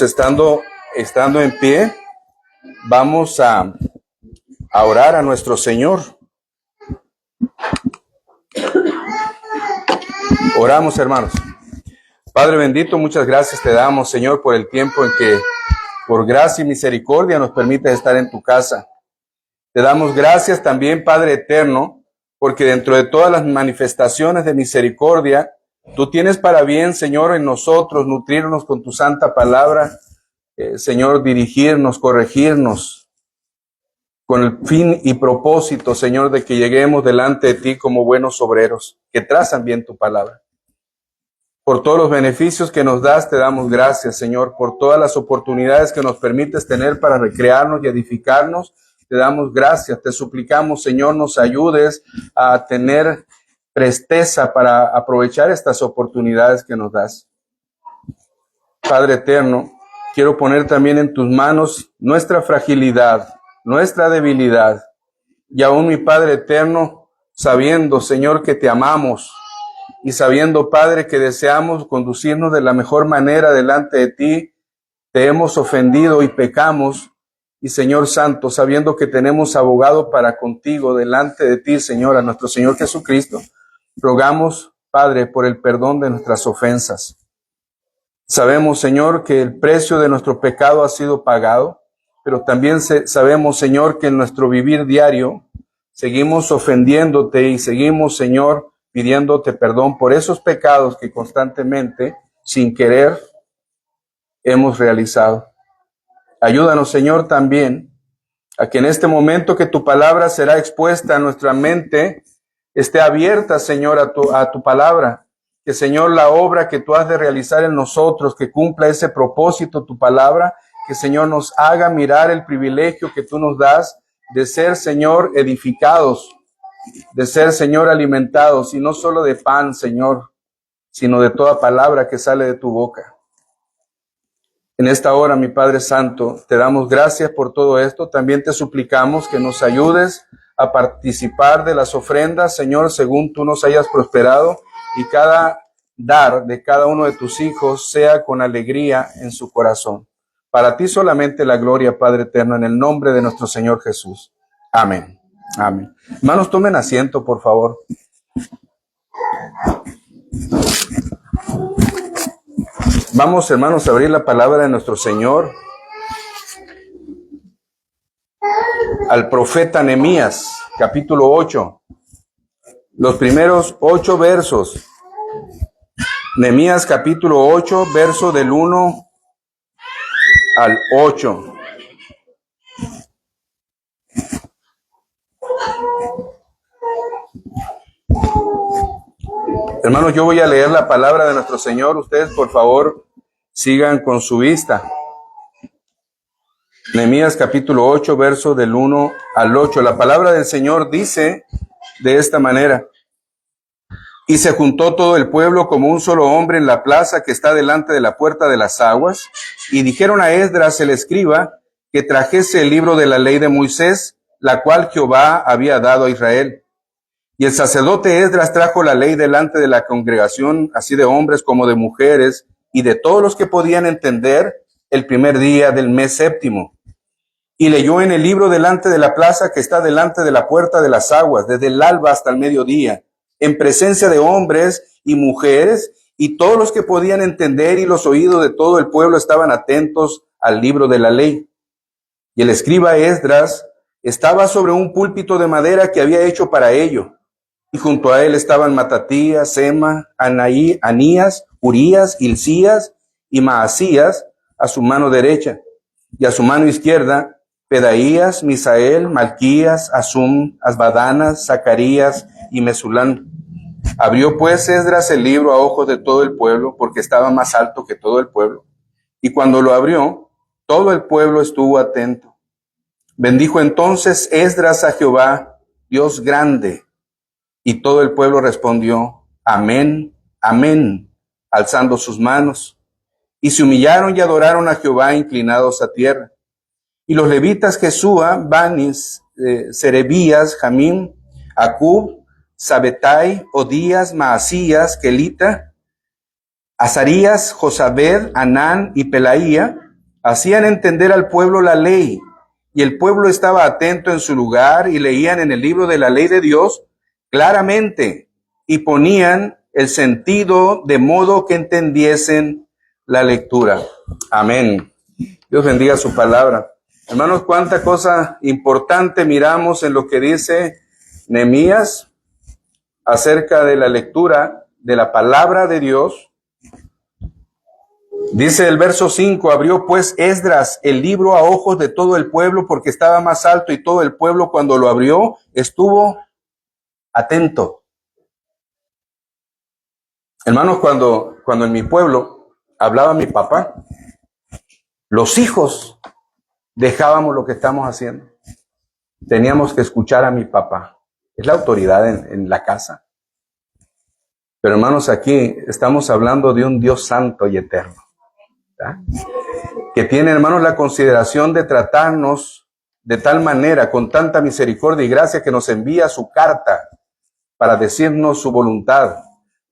Estando en pie, vamos a orar a nuestro Señor. Oramos, hermanos. Padre bendito, muchas gracias te damos, Señor, por el tiempo en que, por gracia y misericordia, nos permites estar en tu casa. Te damos gracias también, Padre eterno, porque dentro de todas las manifestaciones de misericordia, tú tienes para bien, Señor, en nosotros, nutrirnos con tu santa palabra, Señor, dirigirnos, corregirnos, con el fin y propósito, Señor, de que lleguemos delante de ti como buenos obreros, que trazan bien tu palabra. Por todos los beneficios que nos das, te damos gracias, Señor, por todas las oportunidades que nos permites tener para recrearnos y edificarnos. Te damos gracias, te suplicamos, Señor, nos ayudes a tener presteza para aprovechar estas oportunidades que nos das. Padre eterno, quiero poner también en tus manos nuestra fragilidad, nuestra debilidad. Y aún, mi Padre eterno, sabiendo, Señor, que te amamos y sabiendo, Padre, que deseamos conducirnos de la mejor manera delante de ti, te hemos ofendido y pecamos. Y, Señor Santo, sabiendo que tenemos abogado para contigo delante de ti, Señor, a nuestro Señor Jesucristo, rogamos, Padre, por el perdón de nuestras ofensas. Sabemos, Señor, que el precio de nuestro pecado ha sido pagado, pero también sabemos, Señor, que en nuestro vivir diario seguimos ofendiéndote y seguimos, Señor, pidiéndote perdón por esos pecados que constantemente, sin querer, hemos realizado. Ayúdanos, Señor, también a que en este momento que tu palabra será expuesta, nuestra mente esté abierta, Señor, a tu palabra. Que, Señor, la obra que tú has de realizar en nosotros, que cumpla ese propósito, tu palabra, que, Señor, nos haga mirar el privilegio que tú nos das de ser, Señor, edificados, de ser, Señor, alimentados, y no solo de pan, Señor, sino de toda palabra que sale de tu boca. En esta hora, mi Padre Santo, te damos gracias por todo esto. También te suplicamos que nos ayudes a participar de las ofrendas, Señor, según tú nos hayas prosperado, y cada dar de cada uno de tus hijos sea con alegría en su corazón. Para ti solamente la gloria, Padre eterno, en el nombre de nuestro Señor Jesús. Amén. Amén. Hermanos, tomen asiento, por favor. Vamos, hermanos, a abrir la palabra de nuestro Señor al profeta Nehemías, capítulo 8. Los primeros 8 versos. Nehemías, capítulo 8, verso del 1 al 8. Hermanos, yo voy a leer la palabra de nuestro Señor. Ustedes, por favor, sigan con su vista. Nehemías capítulo 8, verso del 1 al 8. La palabra del Señor dice de esta manera: Y se juntó todo el pueblo como un solo hombre en la plaza que está delante de la puerta de las aguas, y dijeron a Esdras el escriba que trajese el libro de la ley de Moisés, la cual Jehová había dado a Israel. Y el sacerdote Esdras trajo la ley delante de la congregación, así de hombres como de mujeres, y de todos los que podían entender, el primer día del mes séptimo. Y leyó en el libro delante de la plaza que está delante de la puerta de las aguas, desde el alba hasta el mediodía, en presencia de hombres y mujeres, y todos los que podían entender, y los oídos de todo el pueblo estaban atentos al libro de la ley. Y el escriba Esdras estaba sobre un púlpito de madera que había hecho para ello. Y junto a él estaban Matatías, Sema, Anías, Urías, Hilcías y Maasías a su mano derecha. Y a su mano izquierda, Pedaías, Misael, Malquías, Asum, Asbadanas, Zacarías y Mesulán. Abrió pues Esdras el libro a ojos de todo el pueblo, porque estaba más alto que todo el pueblo. Y cuando lo abrió, todo el pueblo estuvo atento. Bendijo entonces Esdras a Jehová, Dios grande. Y todo el pueblo respondió: Amén, amén, alzando sus manos. Y se humillaron y adoraron a Jehová inclinados a tierra. Y los levitas Jesúa, Banis, Serebías, Jamín, Acub, Sabetai, Odías, Maasías, Kelita, Azarías, Josabed, Anán y Pelaía, hacían entender al pueblo la ley, y el pueblo estaba atento en su lugar y leían en el libro de la ley de Dios claramente y ponían el sentido de modo que entendiesen la lectura. Amén. Dios bendiga su palabra. Hermanos, cuánta cosa importante miramos en lo que dice Nehemías acerca de la lectura de la palabra de Dios. Dice el verso 5, abrió pues Esdras el libro a ojos de todo el pueblo porque estaba más alto, y todo el pueblo cuando lo abrió estuvo atento. Hermanos, cuando en mi pueblo hablaba mi papá, los hijos dejábamos lo que estamos haciendo. Teníamos que escuchar a mi papá. Es la autoridad en la casa. Pero hermanos, aquí estamos hablando de un Dios santo y eterno, ¿verdad? Que tiene, hermanos, la consideración de tratarnos de tal manera, con tanta misericordia y gracia, que nos envía su carta para decirnos su voluntad,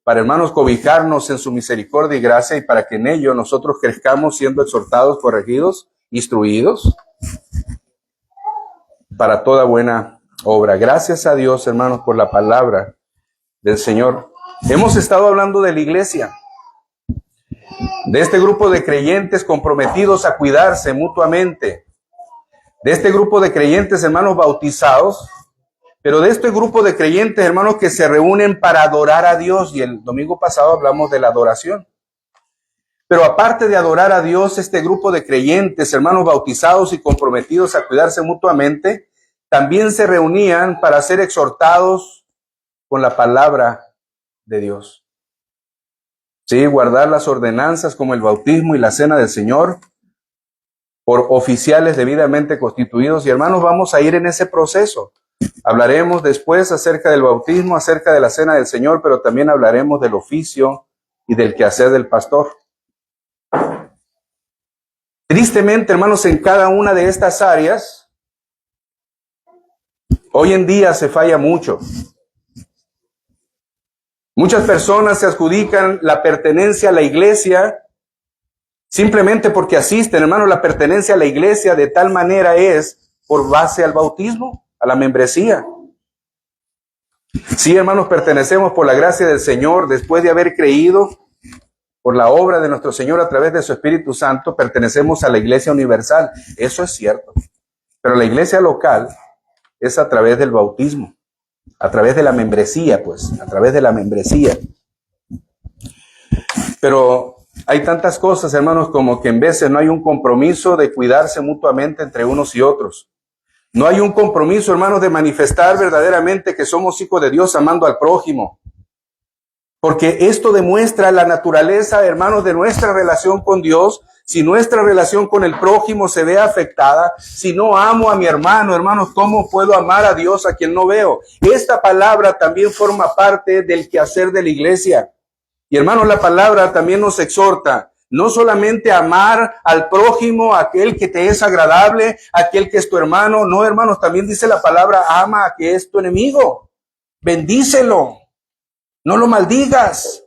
para, hermanos, cobijarnos en su misericordia y gracia, y para que en ello nosotros crezcamos siendo exhortados, corregidos, instruidos para toda buena obra. Gracias a Dios, hermanos, por la palabra del Señor. Hemos estado hablando de la iglesia, de este grupo de creyentes comprometidos a cuidarse mutuamente, de este grupo de creyentes, hermanos, bautizados, pero de este grupo de creyentes, hermanos, que se reúnen para adorar a Dios. Y el domingo pasado hablamos de la adoración. Pero aparte de adorar a Dios, este grupo de creyentes, hermanos, bautizados y comprometidos a cuidarse mutuamente, también se reunían para ser exhortados con la palabra de Dios. Sí, guardar las ordenanzas como el bautismo y la cena del Señor por oficiales debidamente constituidos. Y hermanos, vamos a ir en ese proceso. Hablaremos después acerca del bautismo, acerca de la cena del Señor, pero también hablaremos del oficio y del quehacer del pastor. Tristemente, hermanos, en cada una de estas áreas, hoy en día se falla mucho. Muchas personas se adjudican la pertenencia a la iglesia simplemente porque asisten. Hermanos, la pertenencia a la iglesia de tal manera es por base al bautismo, a la membresía. Sí, hermanos, pertenecemos por la gracia del Señor después de haber creído por la obra de nuestro Señor a través de su Espíritu Santo. Pertenecemos a la iglesia universal. Eso es cierto. Pero la iglesia local es a través del bautismo, a través de la membresía, pues, a través de la membresía. Pero hay tantas cosas, hermanos, como que en veces no hay un compromiso de cuidarse mutuamente entre unos y otros. No hay un compromiso, hermanos, de manifestar verdaderamente que somos hijos de Dios amando al prójimo. Porque esto demuestra la naturaleza, hermanos, de nuestra relación con Dios. Si nuestra relación con el prójimo se ve afectada, si no amo a mi hermano, hermanos, ¿cómo puedo amar a Dios a quien no veo? Esta palabra también forma parte del quehacer de la iglesia. Y hermanos, la palabra también nos exhorta no solamente a amar al prójimo, aquel que te es agradable, aquel que es tu hermano. No, hermanos, también dice la palabra, ama a que es tu enemigo. Bendícelo. No lo maldigas.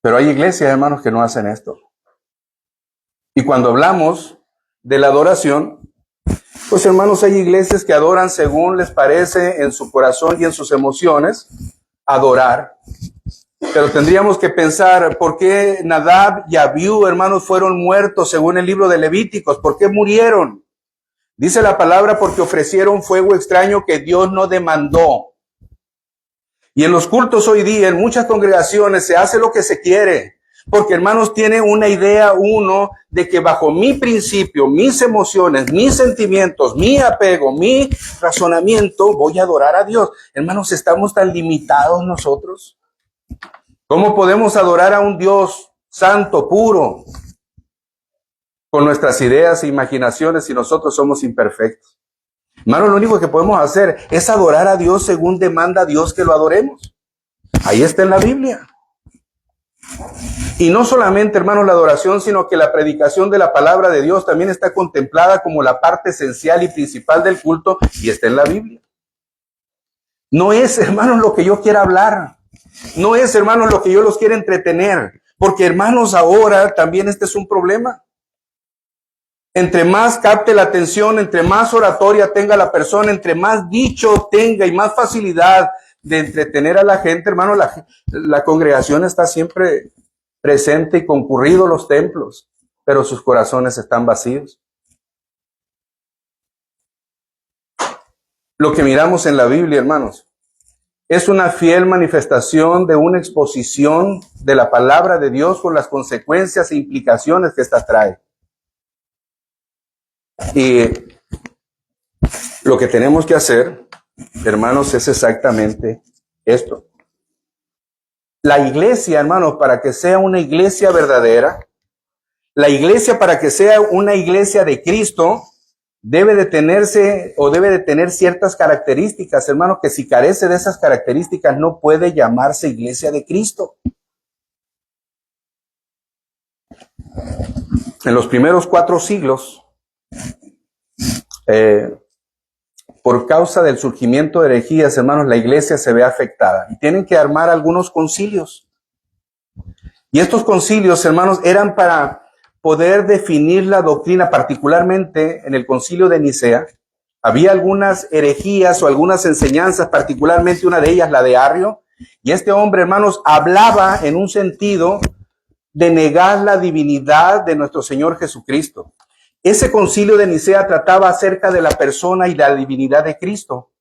Pero hay iglesias, hermanos, que no hacen esto. Y cuando hablamos de la adoración, pues, hermanos, hay iglesias que adoran según les parece en su corazón y en sus emociones, adorar. Pero tendríamos que pensar, ¿por qué Nadab y Abiú, hermanos, fueron muertos según el libro de Levíticos? ¿Por qué murieron? Dice la palabra, porque ofrecieron fuego extraño que Dios no demandó. Y en los cultos hoy día, en muchas congregaciones, se hace lo que se quiere. Porque, hermanos, tiene una idea uno de que bajo mi principio, mis emociones, mis sentimientos, mi apego, mi razonamiento, voy a adorar a Dios. Hermanos, estamos tan limitados nosotros. ¿Cómo podemos adorar a un Dios santo, puro, con nuestras ideas e imaginaciones si nosotros somos imperfectos? Hermanos, lo único que podemos hacer es adorar a Dios según demanda Dios que lo adoremos. Ahí está en la Biblia. Y no solamente, hermanos, la adoración, sino que la predicación de la palabra de Dios también está contemplada como la parte esencial y principal del culto, y está en la Biblia. No es, hermanos, lo que yo quiera hablar. No es, hermanos, lo que yo los quiera entretener. Porque hermanos, ahora también este es un problema. Entre más capte la atención, entre más oratoria tenga la persona, entre más dicho tenga y más facilidad de entretener a la gente, hermano, la congregación está siempre presente y concurrido los templos, pero sus corazones están vacíos. Lo que miramos en la Biblia, hermanos, es una fiel manifestación de una exposición de la palabra de Dios con las consecuencias e implicaciones que ésta trae. Y lo que tenemos que hacer, hermanos, es exactamente esto. La iglesia, hermanos, para que sea una iglesia verdadera, la iglesia para que sea una iglesia de Cristo, debe de tener ciertas características, hermanos, que si carece de esas características no puede llamarse iglesia de Cristo. En los primeros 4 siglos, por causa del surgimiento de herejías, hermanos, la iglesia se ve afectada y tienen que armar algunos concilios. Y estos concilios, hermanos, eran para poder definir la doctrina, particularmente en el concilio de Nicea. Había algunas herejías o algunas enseñanzas, particularmente una de ellas, la de Arrio, y este hombre, hermanos, hablaba en un sentido de negar la divinidad de nuestro Señor Jesucristo. Ese concilio de Nicea trataba acerca de la persona y la divinidad de Cristo.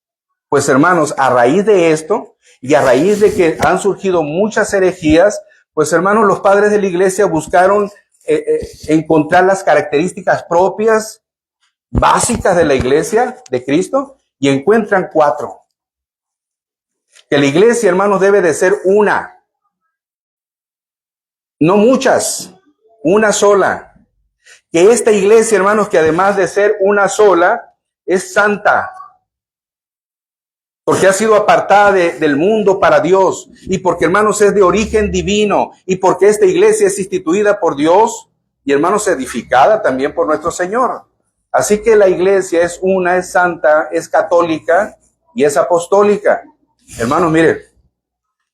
Pues hermanos, a raíz de esto y a raíz de que han surgido muchas herejías, pues hermanos, los padres de la iglesia buscaron encontrar las características propias, básicas de la iglesia de Cristo, y encuentran 4. Que la iglesia, hermanos, debe de ser una, no muchas, una sola. Que esta iglesia, hermanos, que además de ser una sola, es santa. Porque ha sido apartada del mundo para Dios. Y porque, hermanos, es de origen divino. Y porque esta iglesia es instituida por Dios. Y, hermanos, edificada también por nuestro Señor. Así que la iglesia es una, es santa, es católica y es apostólica. Hermanos, miren,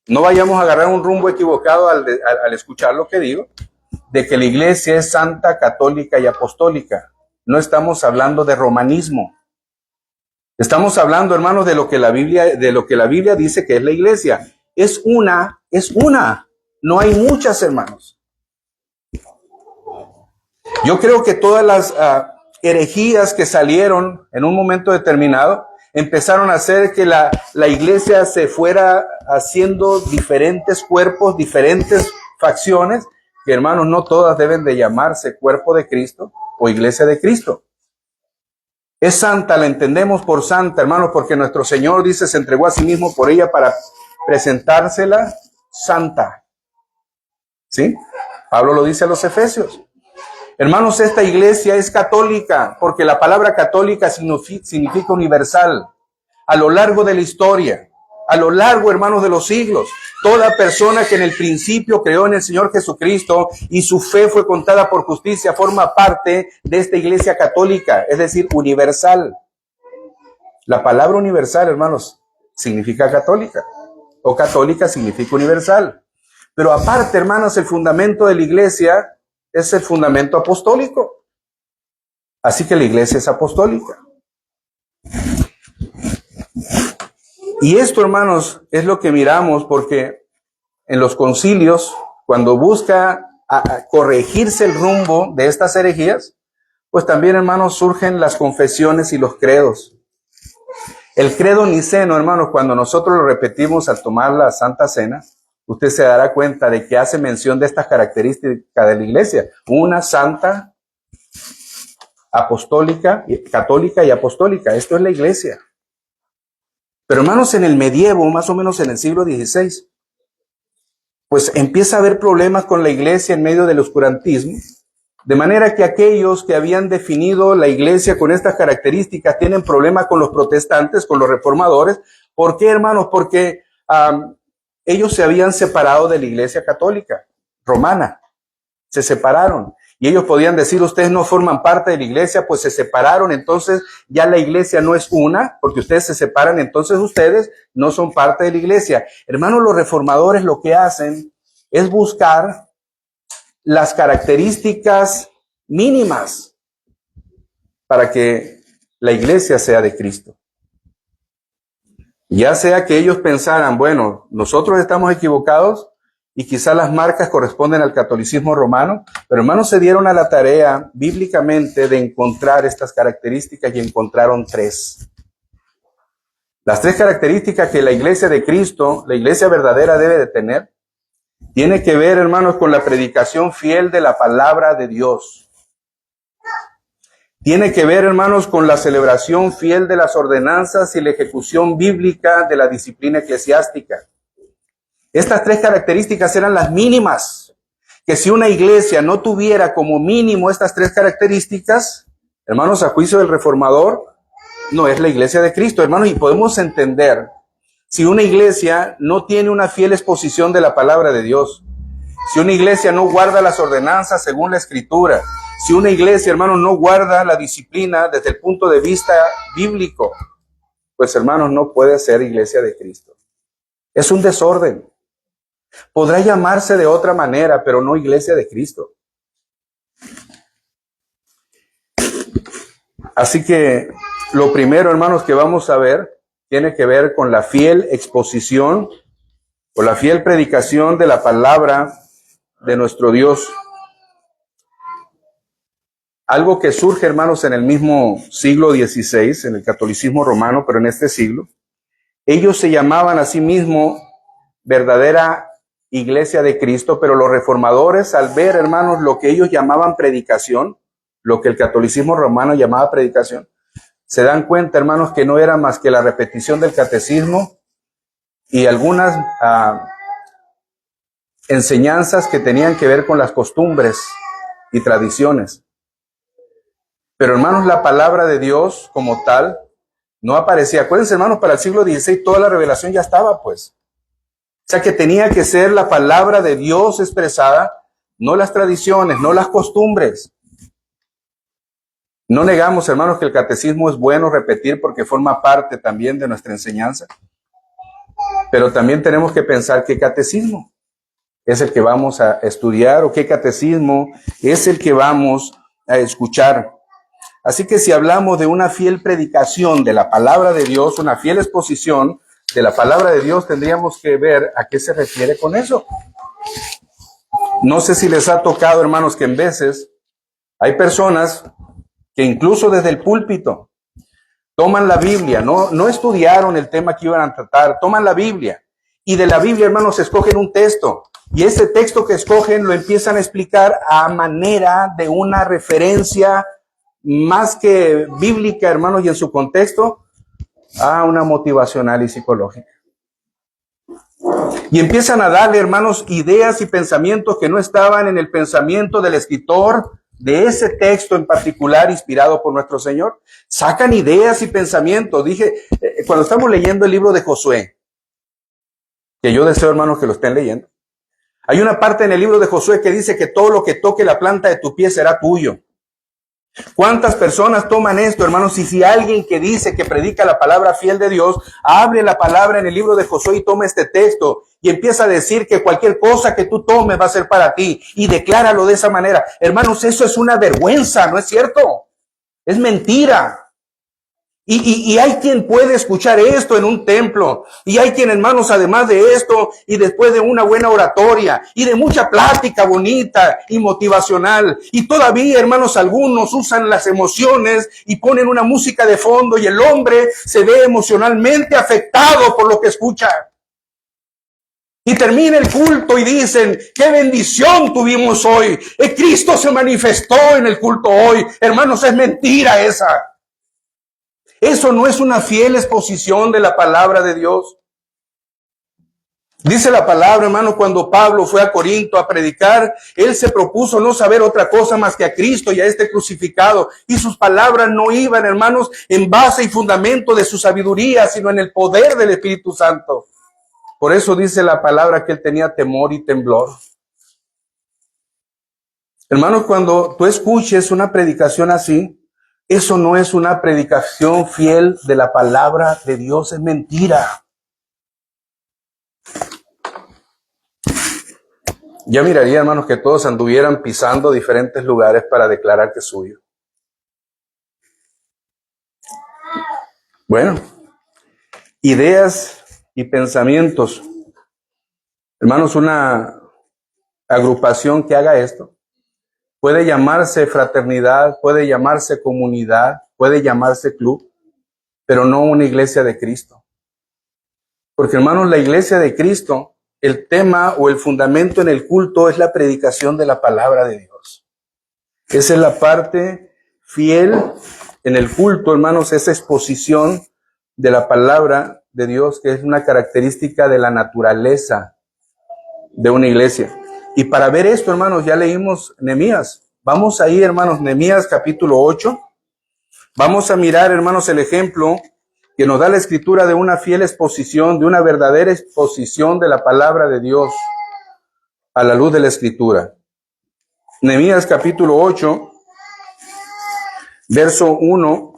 no vayamos a agarrar un rumbo equivocado al escuchar lo que digo, de que la iglesia es santa, católica y apostólica. No estamos hablando de romanismo. Estamos hablando, hermanos, de lo que la Biblia dice que es la iglesia. Es una. No hay muchas, hermanos. Yo creo que todas las herejías que salieron en un momento determinado empezaron a hacer que la iglesia se fuera haciendo diferentes cuerpos, diferentes facciones, que, hermanos, no todas deben de llamarse cuerpo de Cristo o iglesia de Cristo. Es santa, la entendemos por santa, hermanos, porque nuestro Señor dice, se entregó a sí mismo por ella para presentársela santa. ¿Sí? Pablo lo dice a los Efesios. Hermanos, esta iglesia es católica, porque la palabra católica significa universal. A lo largo de la historia, a lo largo, hermanos, de los siglos, toda persona que en el principio creó en el Señor Jesucristo y su fe fue contada por justicia, forma parte de esta iglesia católica, es decir, universal. La palabra universal, hermanos, significa católica, o católica significa universal. Pero aparte, hermanos, el fundamento de la iglesia es el fundamento apostólico. Así que la iglesia es apostólica. Y esto, hermanos, es lo que miramos, porque en los concilios, cuando busca corregirse el rumbo de estas herejías, pues también, hermanos, surgen las confesiones y los credos. El credo niceno, hermanos, cuando nosotros lo repetimos al tomar la Santa Cena, usted se dará cuenta de que hace mención de estas características de la iglesia. Una santa, apostólica, católica y apostólica. Esto es la iglesia. Pero, hermanos, en el medievo, más o menos en el siglo XVI, pues empieza a haber problemas con la iglesia en medio del oscurantismo, de manera que aquellos que habían definido la iglesia con estas características tienen problemas con los protestantes, con los reformadores. ¿Por qué, hermanos? Porque ellos se habían separado de la iglesia católica romana, se separaron. Y ellos podían decir, ustedes no forman parte de la iglesia, pues se separaron, entonces ya la iglesia no es una, porque ustedes se separan, entonces ustedes no son parte de la iglesia. Hermanos, los reformadores lo que hacen es buscar las características mínimas para que la iglesia sea de Cristo. Ya sea que ellos pensaran, bueno, nosotros estamos equivocados y quizás las marcas corresponden al catolicismo romano, pero hermanos se dieron a la tarea bíblicamente de encontrar estas características y encontraron 3. Las 3 características que la iglesia de Cristo, la iglesia verdadera, debe de tener, tiene que ver, hermanos, con la predicación fiel de la palabra de Dios. Tiene que ver, hermanos, con la celebración fiel de las ordenanzas y la ejecución bíblica de la disciplina eclesiástica. Estas 3 características eran las mínimas, que si una iglesia no tuviera como mínimo estas 3 características, hermanos, a juicio del reformador, no es la iglesia de Cristo, hermanos, y podemos entender si una iglesia no tiene una fiel exposición de la palabra de Dios, si una iglesia no guarda las ordenanzas según la Escritura, si una iglesia, hermanos, no guarda la disciplina desde el punto de vista bíblico, pues, hermanos, no puede ser iglesia de Cristo. Es un desorden. Podrá llamarse de otra manera, pero no iglesia de Cristo. Así que lo primero, hermanos, que vamos a ver tiene que ver con la fiel exposición o la fiel predicación de la palabra de nuestro Dios. Algo que surge, hermanos, en el mismo siglo XVI, en el catolicismo romano, pero en este siglo, ellos se llamaban a sí mismos verdadera iglesia de Cristo, pero los reformadores, al ver, hermanos, lo que ellos llamaban predicación, lo que el catolicismo romano llamaba predicación, se dan cuenta, hermanos, que no era más que la repetición del catecismo y algunas enseñanzas que tenían que ver con las costumbres y tradiciones. Pero, hermanos, la palabra de Dios como tal no aparecía. Acuérdense, hermanos, para el siglo XVI toda la revelación ya estaba, pues. O sea que tenía que ser la palabra de Dios expresada, no las tradiciones, no las costumbres. No negamos, hermanos, que el catecismo es bueno repetir porque forma parte también de nuestra enseñanza. Pero también tenemos que pensar qué catecismo es el que vamos a estudiar o qué catecismo es el que vamos a escuchar. Así que si hablamos de una fiel predicación de la palabra de Dios, una fiel exposición de la palabra de Dios, tendríamos que ver a qué se refiere con eso. No sé si les ha tocado, hermanos, que en veces hay personas que incluso desde el púlpito toman la Biblia, no estudiaron el tema que iban a tratar, toman la Biblia y de la Biblia, hermanos, escogen un texto y ese texto que escogen lo empiezan a explicar a manera de una referencia más que bíblica, hermanos, y en su contexto, a una motivacional y psicológica. Y empiezan a darle, hermanos, ideas y pensamientos que no estaban en el pensamiento del escritor de ese texto en particular inspirado por nuestro Señor. Sacan ideas y pensamientos. Cuando estamos leyendo el libro de Josué, que yo deseo, hermanos, que lo estén leyendo, hay una parte en el libro de Josué que dice que todo lo que toque la planta de tu pie será tuyo. ¿Cuántas personas toman esto, hermanos? Y si alguien que dice que predica la palabra fiel de Dios, abre la palabra en el libro de Josué y toma este texto y empieza a decir que cualquier cosa que tú tomes va a ser para ti y decláralo de esa manera. Hermanos, eso es una vergüenza, ¿no es cierto? Es mentira. Y hay quien puede escuchar esto en un templo. Y hay quien, hermanos, además de esto, y después de una buena oratoria, y de mucha plática bonita y motivacional, y todavía, hermanos, algunos usan las emociones y ponen una música de fondo, y el hombre se ve emocionalmente afectado por lo que escucha. Y termina el culto y dicen, qué bendición tuvimos hoy. Cristo se manifestó en el culto hoy. Hermanos, es mentira esa. Eso no es una fiel exposición de la palabra de Dios. Dice la palabra, hermano, cuando Pablo fue a Corinto a predicar, él se propuso no saber otra cosa más que a Cristo y a este crucificado. Y sus palabras no iban, hermanos, en base y fundamento de su sabiduría, sino en el poder del Espíritu Santo. Por eso dice la palabra que él tenía temor y temblor. Hermanos, cuando tú escuches una predicación así, eso no es una predicación fiel de la palabra de Dios, es mentira. Ya miraría, hermanos, que todos anduvieran pisando diferentes lugares para declarar que es suyo. Bueno, ideas y pensamientos. Hermanos, una agrupación que haga esto puede llamarse fraternidad, puede llamarse comunidad, puede llamarse club, pero no una iglesia de Cristo. Porque, hermanos, la iglesia de Cristo, el tema o el fundamento en el culto es la predicación de la palabra de Dios. Esa es la parte fiel en el culto, hermanos, esa exposición de la palabra de Dios, que es una característica de la naturaleza de una iglesia. Y para ver esto, hermanos, ya leímos Nehemías. Vamos ahí, hermanos, Nehemías capítulo 8. Vamos a mirar, hermanos, el ejemplo que nos da la escritura de una fiel exposición, de una verdadera exposición de la palabra de Dios a la luz de la escritura. Nehemías capítulo 8, verso 1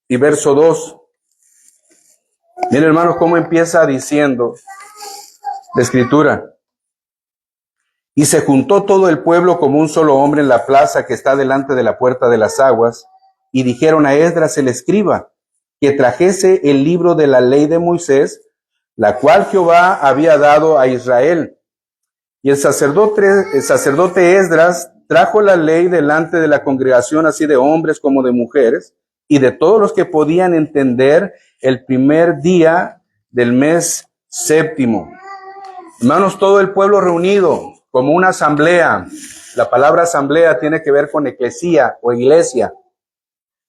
y verso 2. Miren, hermanos, cómo empieza diciendo la escritura. Y se juntó todo el pueblo como un solo hombre en la plaza que está delante de la puerta de las aguas, y dijeron a Esdras el escriba, que trajese el libro de la ley de Moisés, la cual Jehová había dado a Israel. Y el sacerdote Esdras trajo la ley delante de la congregación, así de hombres como de mujeres, y de todos los que podían entender, el primer día del mes séptimo. Hermanos, todo el pueblo reunido como una asamblea. La palabra asamblea tiene que ver con eclesía o iglesia.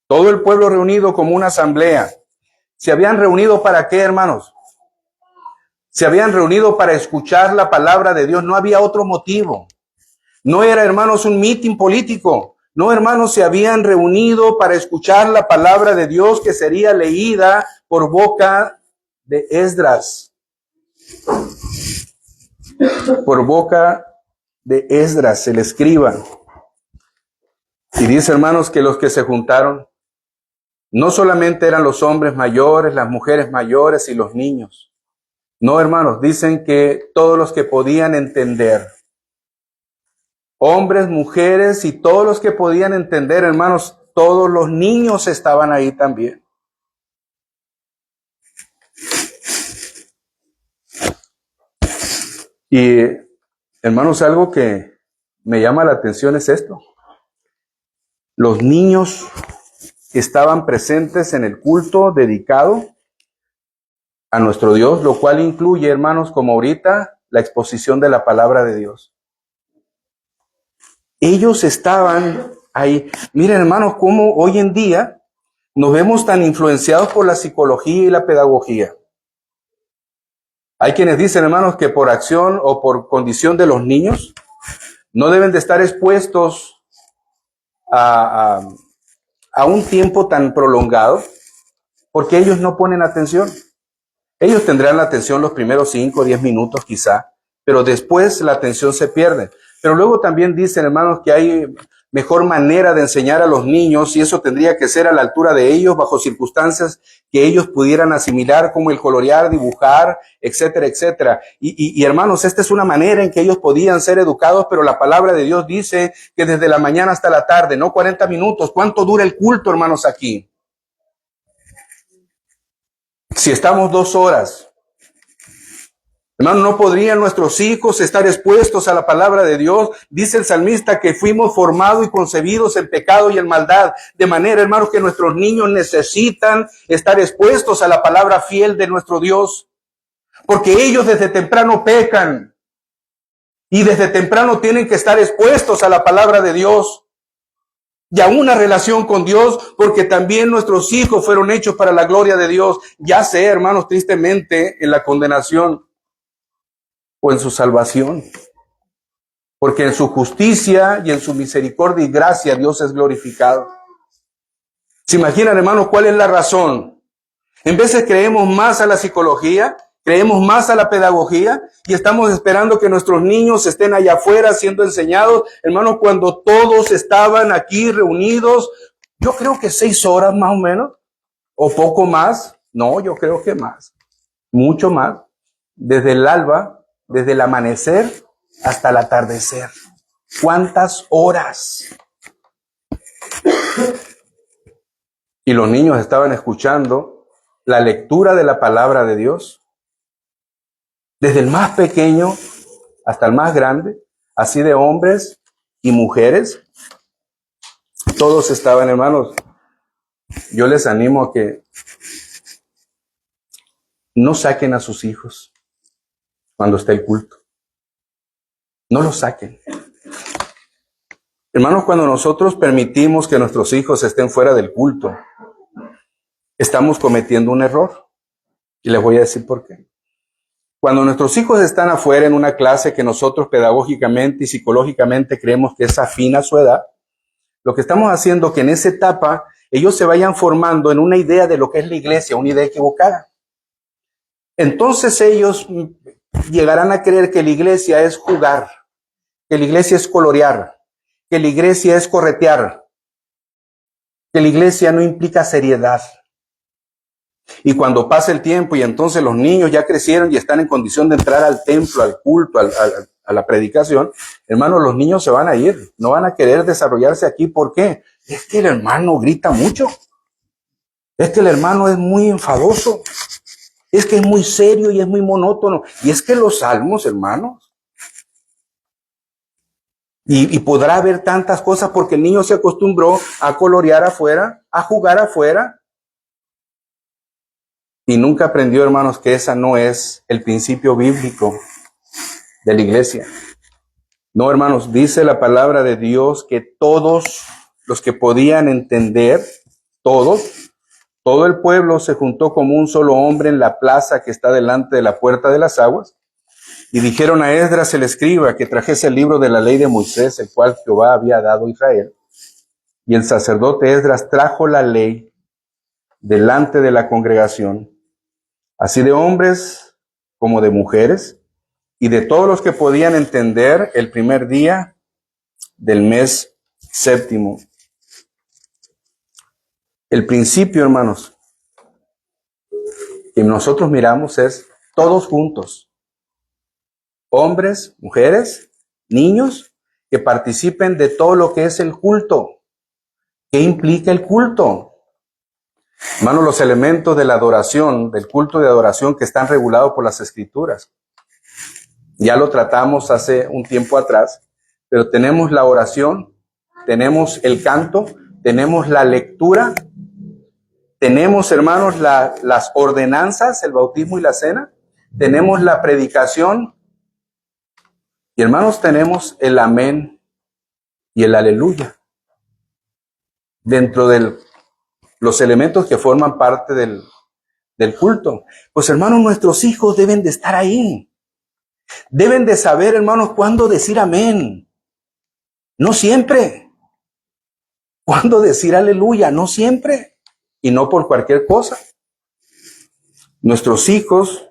Todo el pueblo reunido como una asamblea. ¿Se habían reunido para qué, hermanos? Se habían reunido para escuchar la palabra de Dios. No había otro motivo. No era, hermanos, un mitin político. No, hermanos, se habían reunido para escuchar la palabra de Dios que sería leída por boca de Esdras. Por boca de Esdras, el escriba. Y dice, hermanos, que los que se juntaron no solamente eran los hombres mayores, las mujeres mayores y los niños. No, hermanos, dicen que todos los que podían entender, hombres, mujeres y todos los que podían entender, hermanos, todos los niños estaban ahí también. Y, hermanos, algo que me llama la atención es esto. Los niños estaban presentes en el culto dedicado a nuestro Dios, lo cual incluye, hermanos, como ahorita, la exposición de la palabra de Dios. Ellos estaban ahí. Miren, hermanos, cómo hoy en día nos vemos tan influenciados por la psicología y la pedagogía. Hay quienes dicen, hermanos, que por acción o por condición de los niños no deben de estar expuestos a un tiempo tan prolongado porque ellos no ponen atención. Ellos tendrán la atención los primeros 5 o 10 minutos quizá, pero después la atención se pierde. Pero luego también dicen, hermanos, que hay mejor manera de enseñar a los niños y eso tendría que ser a la altura de ellos, bajo circunstancias que ellos pudieran asimilar, como el colorear, dibujar, etcétera, etcétera. Y hermanos, esta es una manera en que ellos podían ser educados, pero la palabra de Dios dice que desde la mañana hasta la tarde, no 40 minutos. ¿Cuánto dura el culto, hermanos, aquí? Si estamos 2 horas, hermano, ¿no podrían nuestros hijos estar expuestos a la palabra de Dios? Dice el salmista que fuimos formados y concebidos en pecado y en maldad. De manera, hermanos, que nuestros niños necesitan estar expuestos a la palabra fiel de nuestro Dios. Porque ellos desde temprano pecan. Y desde temprano tienen que estar expuestos a la palabra de Dios. Y a una relación con Dios, porque también nuestros hijos fueron hechos para la gloria de Dios. Ya sea, hermanos, tristemente, en la condenación o en su salvación. Porque en su justicia y en su misericordia y gracia Dios es glorificado. ¿Se imaginan, hermanos, cuál es la razón? En veces creemos más a la psicología, creemos más a la pedagogía y estamos esperando que nuestros niños estén allá afuera siendo enseñados. Hermanos, cuando todos estaban aquí reunidos, yo creo que 6 horas más o menos, o poco más. No, yo creo que más, mucho más. Desde el alba, desde el amanecer hasta el atardecer. ¿Cuántas horas? Y los niños estaban escuchando la lectura de la palabra de Dios, desde el más pequeño hasta el más grande, así de hombres y mujeres. Todos estaban, hermanos. Yo les animo a que no saquen a sus hijos cuando esté el culto. No los saquen. Hermanos, cuando nosotros permitimos que nuestros hijos estén fuera del culto, estamos cometiendo un error. Y les voy a decir por qué. Cuando nuestros hijos están afuera en una clase que nosotros pedagógicamente y psicológicamente creemos que es afín a su edad, lo que estamos haciendo es que en esa etapa ellos se vayan formando en una idea de lo que es la iglesia, una idea equivocada. Entonces ellos llegarán a creer que la iglesia es jugar, que la iglesia es colorear, que la iglesia es corretear, que la iglesia no implica seriedad. Y cuando pasa el tiempo y entonces los niños ya crecieron y están en condición de entrar al templo, al culto, a la predicación, hermanos, los niños se van a ir, no van a querer desarrollarse aquí. ¿Por qué? Es que el hermano grita mucho, es que el hermano es muy enfadoso, es que es muy serio y es muy monótono. Y es que los salmos, hermanos, y podrá haber tantas cosas porque el niño se acostumbró a colorear afuera, a jugar afuera, y nunca aprendió, hermanos, que esa no es el principio bíblico de la iglesia. No, hermanos, dice la palabra de Dios que todos los que podían entender, todo el pueblo se juntó como un solo hombre en la plaza que está delante de la puerta de las aguas, y dijeron a Esdras el escriba que trajese el libro de la ley de Moisés, el cual Jehová había dado a Israel. Y el sacerdote Esdras trajo la ley delante de la congregación, así de hombres como de mujeres, y de todos los que podían entender, el primer día del mes séptimo. El principio, hermanos, que nosotros miramos es todos juntos, hombres, mujeres, niños, que participen de todo lo que es el culto. ¿Qué implica el culto? Hermanos, los elementos de la adoración, del culto de adoración que están regulados por las Escrituras. Ya lo tratamos hace un tiempo atrás, pero tenemos la oración, tenemos el canto, tenemos la lectura, tenemos, hermanos, las ordenanzas, el bautismo y la cena, tenemos la predicación, y hermanos, tenemos el amén y el aleluya dentro de los elementos que forman parte del culto. Pues, hermanos, nuestros hijos deben de estar ahí. Deben de saber, hermanos, cuándo decir amén. No siempre. Cuándo decir aleluya. No siempre. Y no por cualquier cosa. Nuestros hijos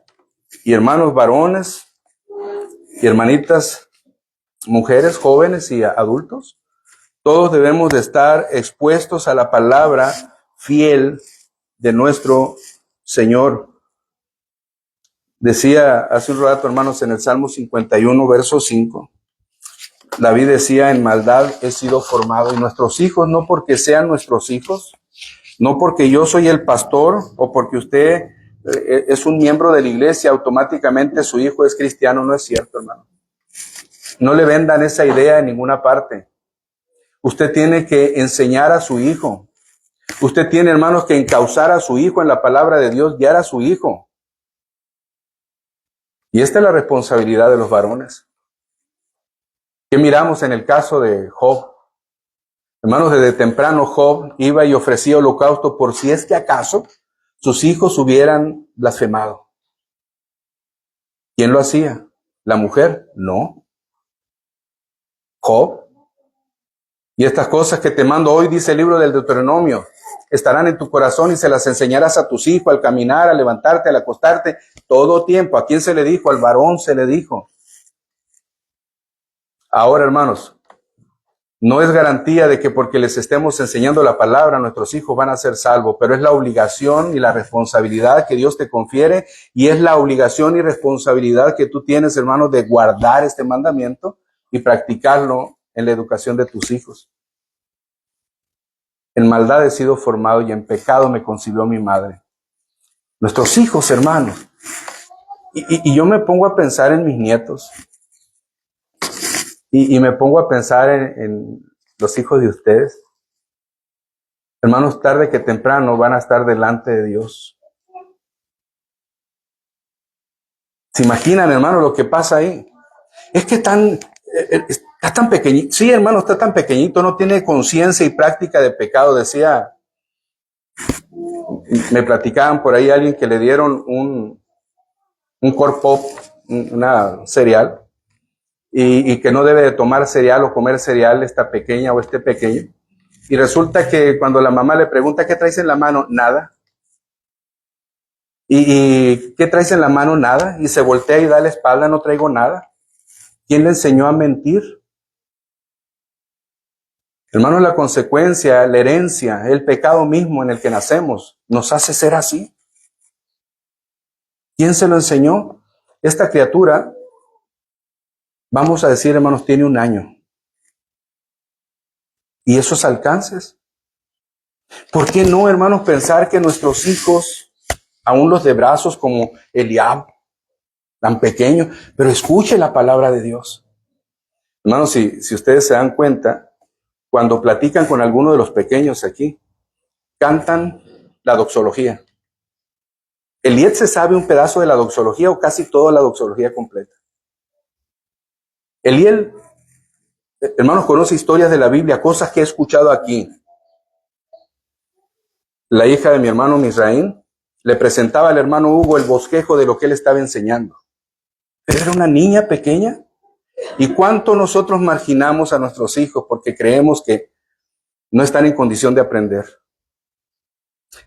y hermanos varones y hermanitas mujeres, jóvenes y adultos, todos debemos de estar expuestos a la palabra fiel de nuestro Señor. Decía hace un rato, hermanos, en el Salmo 51, verso 5, David decía, en maldad he sido formado. Y nuestros hijos, no porque sean nuestros hijos, no porque yo soy el pastor o porque usted es un miembro de la iglesia, automáticamente su hijo es cristiano. No es cierto, hermano. No le vendan esa idea en ninguna parte. Usted tiene que enseñar a su hijo. Usted tiene, hermanos, que encauzar a su hijo en la palabra de Dios, guiar a su hijo. Y esta es la responsabilidad de los varones. ¿Qué miramos en el caso de Job? Hermanos, desde temprano Job iba y ofrecía holocausto por si es que acaso sus hijos hubieran blasfemado. ¿Quién lo hacía? ¿La mujer? No. Job. Y estas cosas que te mando hoy, dice el libro del Deuteronomio, estarán en tu corazón y se las enseñarás a tus hijos al caminar, al levantarte, al acostarte, todo tiempo. ¿A quién se le dijo? Al varón se le dijo. Ahora, hermanos, No es garantía de que porque les estemos enseñando la palabra, nuestros hijos van a ser salvos, pero es la obligación y la responsabilidad que Dios te confiere, y es la obligación y responsabilidad que tú tienes, hermano, de guardar este mandamiento y practicarlo en la educación de tus hijos. En maldad he sido formado y en pecado me concibió mi madre. Nuestros hijos, hermanos. Y yo me pongo a pensar en mis nietos. Y me pongo a pensar en los hijos de ustedes. Hermanos, tarde que temprano van a estar delante de Dios. ¿Se imaginan, hermano, lo que pasa ahí? Es que está tan pequeñito. Sí, hermano, está tan pequeñito, no tiene conciencia y práctica de pecado. Decía, me platicaban por ahí alguien que le dieron un corn pop, una cereal, y que no debe de tomar cereal o comer cereal esta pequeña o este pequeño. Y resulta que cuando la mamá le pregunta, ¿qué traes en la mano? Nada. ¿Y qué traes en la mano? Nada. Y se voltea y da la espalda, no traigo nada. ¿Quién le enseñó a mentir? Hermanos, la consecuencia, la herencia, el pecado mismo en el que nacemos, nos hace ser así. ¿Quién se lo enseñó? Esta criatura, vamos a decir, hermanos, tiene 1 año. ¿Y esos alcances? ¿Por qué no, hermanos, pensar que nuestros hijos, aún los de brazos como Eliab, tan pequeños, pero escuche la palabra de Dios? Hermanos, si ustedes se dan cuenta, cuando platican con alguno de los pequeños aquí, cantan la doxología. Eliab se sabe un pedazo de la doxología o casi toda la doxología completa. Eliab, hermanos, conoce historias de la Biblia, cosas que he escuchado aquí. La hija de mi hermano Misraín le presentaba al hermano Hugo el bosquejo de lo que él estaba enseñando. Pero era una niña pequeña. ¿Y cuánto nosotros marginamos a nuestros hijos porque creemos que no están en condición de aprender?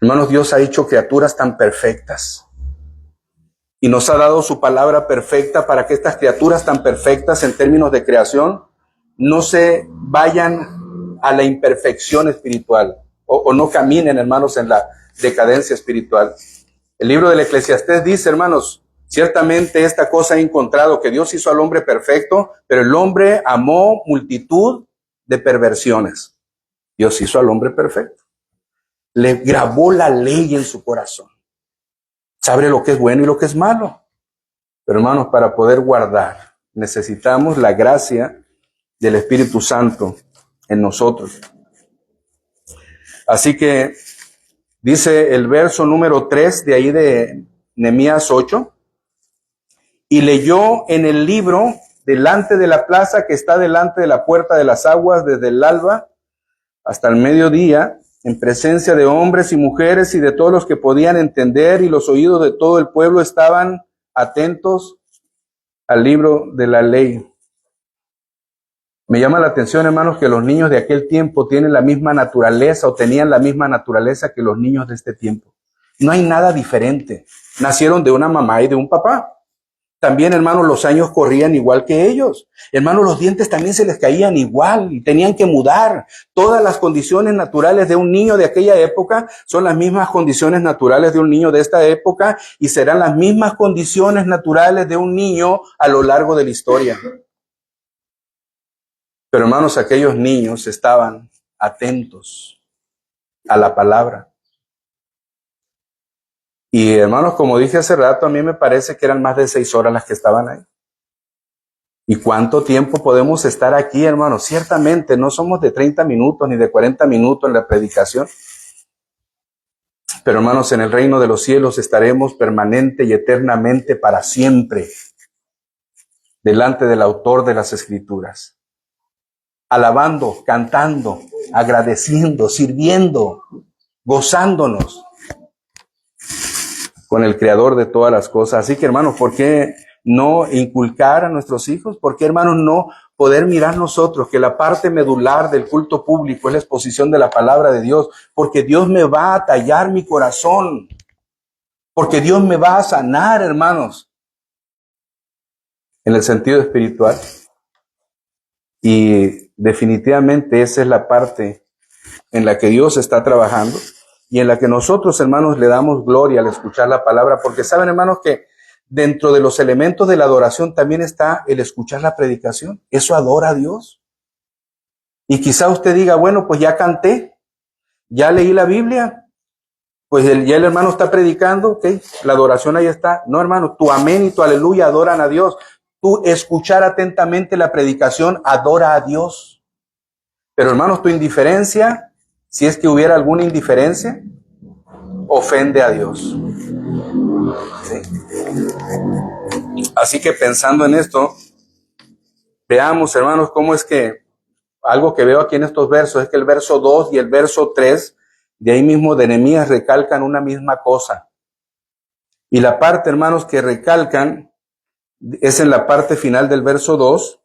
Hermanos, Dios ha hecho criaturas tan perfectas y nos ha dado su palabra perfecta para que estas criaturas tan perfectas en términos de creación no se vayan a la imperfección espiritual o no caminen, hermanos, en la decadencia espiritual. El libro del Eclesiastés dice, hermanos, ciertamente esta cosa he encontrado, que Dios hizo al hombre perfecto, pero el hombre amó multitud de perversiones. Dios hizo al hombre perfecto. Le grabó la ley en su corazón. Sabe lo que es bueno y lo que es malo. Pero hermanos, para poder guardar, necesitamos la gracia del Espíritu Santo en nosotros. Así que dice el verso número 3 de ahí de Nehemías 8, y leyó en el libro delante de la plaza que está delante de la puerta de las aguas desde el alba hasta el mediodía, en presencia de hombres y mujeres y de todos los que podían entender, y los oídos de todo el pueblo estaban atentos al libro de la ley. Me llama la atención, hermanos, que los niños de aquel tiempo tienen la misma naturaleza o tenían la misma naturaleza que los niños de este tiempo. No hay nada diferente. Nacieron de una mamá y de un papá. También, hermanos, los años corrían igual que ellos. Hermanos, los dientes también se les caían igual y tenían que mudar. Todas las condiciones naturales de un niño de aquella época son las mismas condiciones naturales de un niño de esta época y serán las mismas condiciones naturales de un niño a lo largo de la historia. Pero, hermanos, aquellos niños estaban atentos a la palabra. Y, hermanos, como dije hace rato, a mí me parece que eran más de 6 horas las que estaban ahí. ¿Y cuánto tiempo podemos estar aquí, hermanos? Ciertamente no somos de 30 minutos ni de 40 minutos en la predicación. Pero, hermanos, en el reino de los cielos estaremos permanente y eternamente para siempre delante del autor de las Escrituras. Alabando, cantando, agradeciendo, sirviendo, gozándonos con el Creador de todas las cosas. Así que, hermanos, ¿por qué no inculcar a nuestros hijos? ¿Por qué, hermanos, no poder mirar nosotros que la parte medular del culto público es la exposición de la palabra de Dios? Porque Dios me va a tallar mi corazón. Porque Dios me va a sanar, hermanos, en el sentido espiritual. Y Definitivamente esa es la parte en la que Dios está trabajando y en la que nosotros, hermanos, le damos gloria al escuchar la palabra, porque saben, hermanos, que dentro de los elementos de la adoración también está el escuchar la predicación. Eso adora a Dios. Y quizá usted diga, bueno, pues ya canté, ya leí la Biblia, pues ya el hermano está predicando, ok, la adoración ahí está. No, hermano, tu amén y tu aleluya adoran a Dios. Tú escuchar atentamente la predicación adora a Dios. Pero, hermanos, tu indiferencia, si es que hubiera alguna indiferencia, ofende a Dios. Sí. Así que pensando en esto, veamos, hermanos, cómo es que algo que veo aquí en estos versos es que el verso 2 y el verso 3, de ahí mismo de Nehemías, recalcan una misma cosa. Y la parte, hermanos, que recalcan es en la parte final del verso 2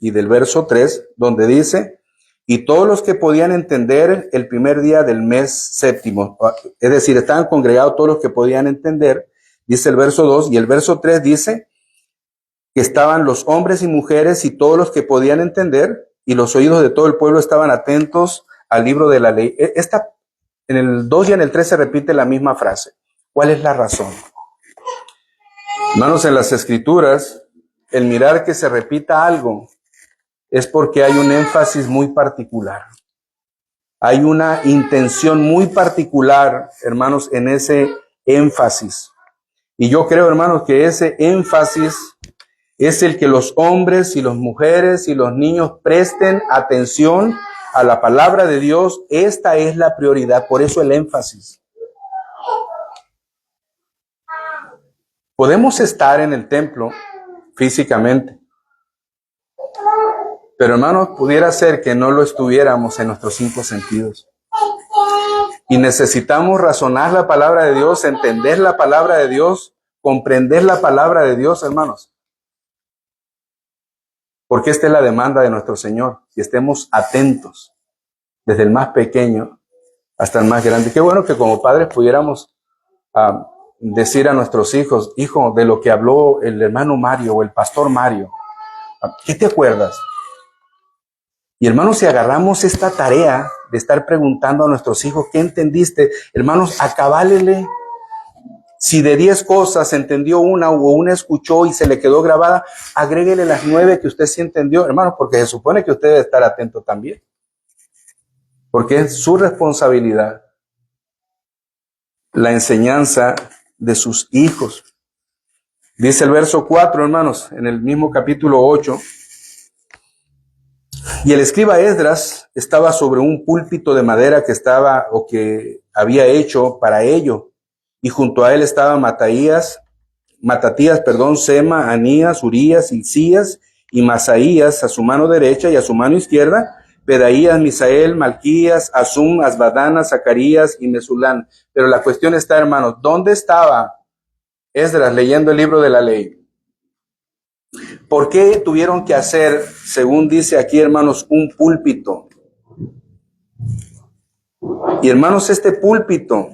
y del verso 3, donde dice, y todos los que podían entender el primer día del mes séptimo, es decir, estaban congregados todos los que podían entender, dice el verso 2, y el verso 3 dice que estaban los hombres y mujeres y todos los que podían entender, y los oídos de todo el pueblo estaban atentos al libro de la ley. En el 2 y en el 3 se repite la misma frase. ¿Cuál es la razón? Hermanos, en las Escrituras, el mirar que se repita algo es porque hay un énfasis muy particular. Hay una intención muy particular, hermanos, en ese énfasis. Y yo creo, hermanos, que ese énfasis es el que los hombres y las mujeres y los niños presten atención a la palabra de Dios. Esta es la prioridad, por eso el énfasis. Podemos estar en el templo físicamente, pero, hermanos, pudiera ser que no lo estuviéramos en nuestros 5 sentidos. Y necesitamos razonar la palabra de Dios, entender la palabra de Dios, comprender la palabra de Dios, hermanos. Porque esta es la demanda de nuestro Señor, que estemos atentos, desde el más pequeño hasta el más grande. Qué bueno que como padres pudiéramos decir a nuestros hijos, hijo, de lo que habló el hermano Mario o el pastor Mario, ¿qué te acuerdas? Y, hermanos, si agarramos esta tarea de estar preguntando a nuestros hijos, ¿qué entendiste? Hermanos, acabálele. Si de 10 cosas entendió una o una escuchó y se le quedó grabada, agréguele las 9 que usted sí entendió, hermanos, porque se supone que usted debe estar atento también. Porque es su responsabilidad la enseñanza de sus hijos. Dice el verso 4, hermanos, en el mismo capítulo 8. Y el escriba Esdras estaba sobre un púlpito de madera que había hecho para ello. Y junto a él estaban Matatías, Sema, Anías, Urías, Hilcías y Masaías a su mano derecha y a su mano izquierda, Pedaías, Misael, Malquías, Asum, Asbadana, Zacarías y Mesulán. Pero la cuestión está, hermanos, ¿dónde estaba Esdras leyendo el libro de la ley? ¿Por qué tuvieron que hacer, según dice aquí, hermanos, un púlpito? Y, hermanos, este púlpito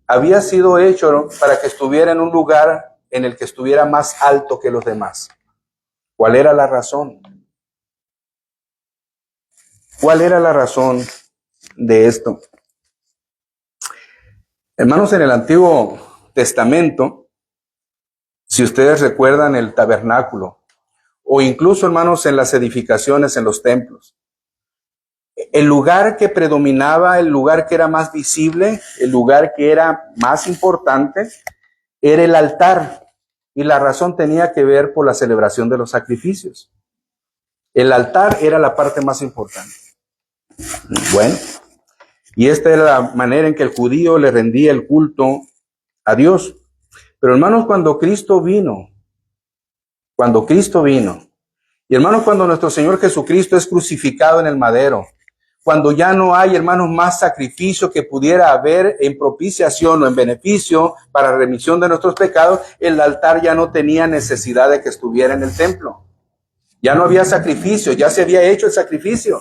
había sido hecho para que estuviera en un lugar en el que estuviera más alto que los demás. ¿Cuál era la razón? ¿Cuál era la razón de esto? Hermanos, en el Antiguo Testamento, si ustedes recuerdan el tabernáculo, o incluso, hermanos, en las edificaciones, en los templos, el lugar que predominaba, el lugar que era más visible, el lugar que era más importante, era el altar. Y la razón tenía que ver por la celebración de los sacrificios. El altar era la parte más importante. Bueno, y esta era la manera en que el judío le rendía el culto a Dios. Pero, hermanos, cuando Cristo vino, y, hermanos, cuando nuestro Señor Jesucristo es crucificado en el madero, cuando ya no hay, hermanos, más sacrificio que pudiera haber en propiciación o en beneficio para remisión de nuestros pecados, el altar ya no tenía necesidad de que estuviera en el templo. Ya no había sacrificio, ya se había hecho el sacrificio.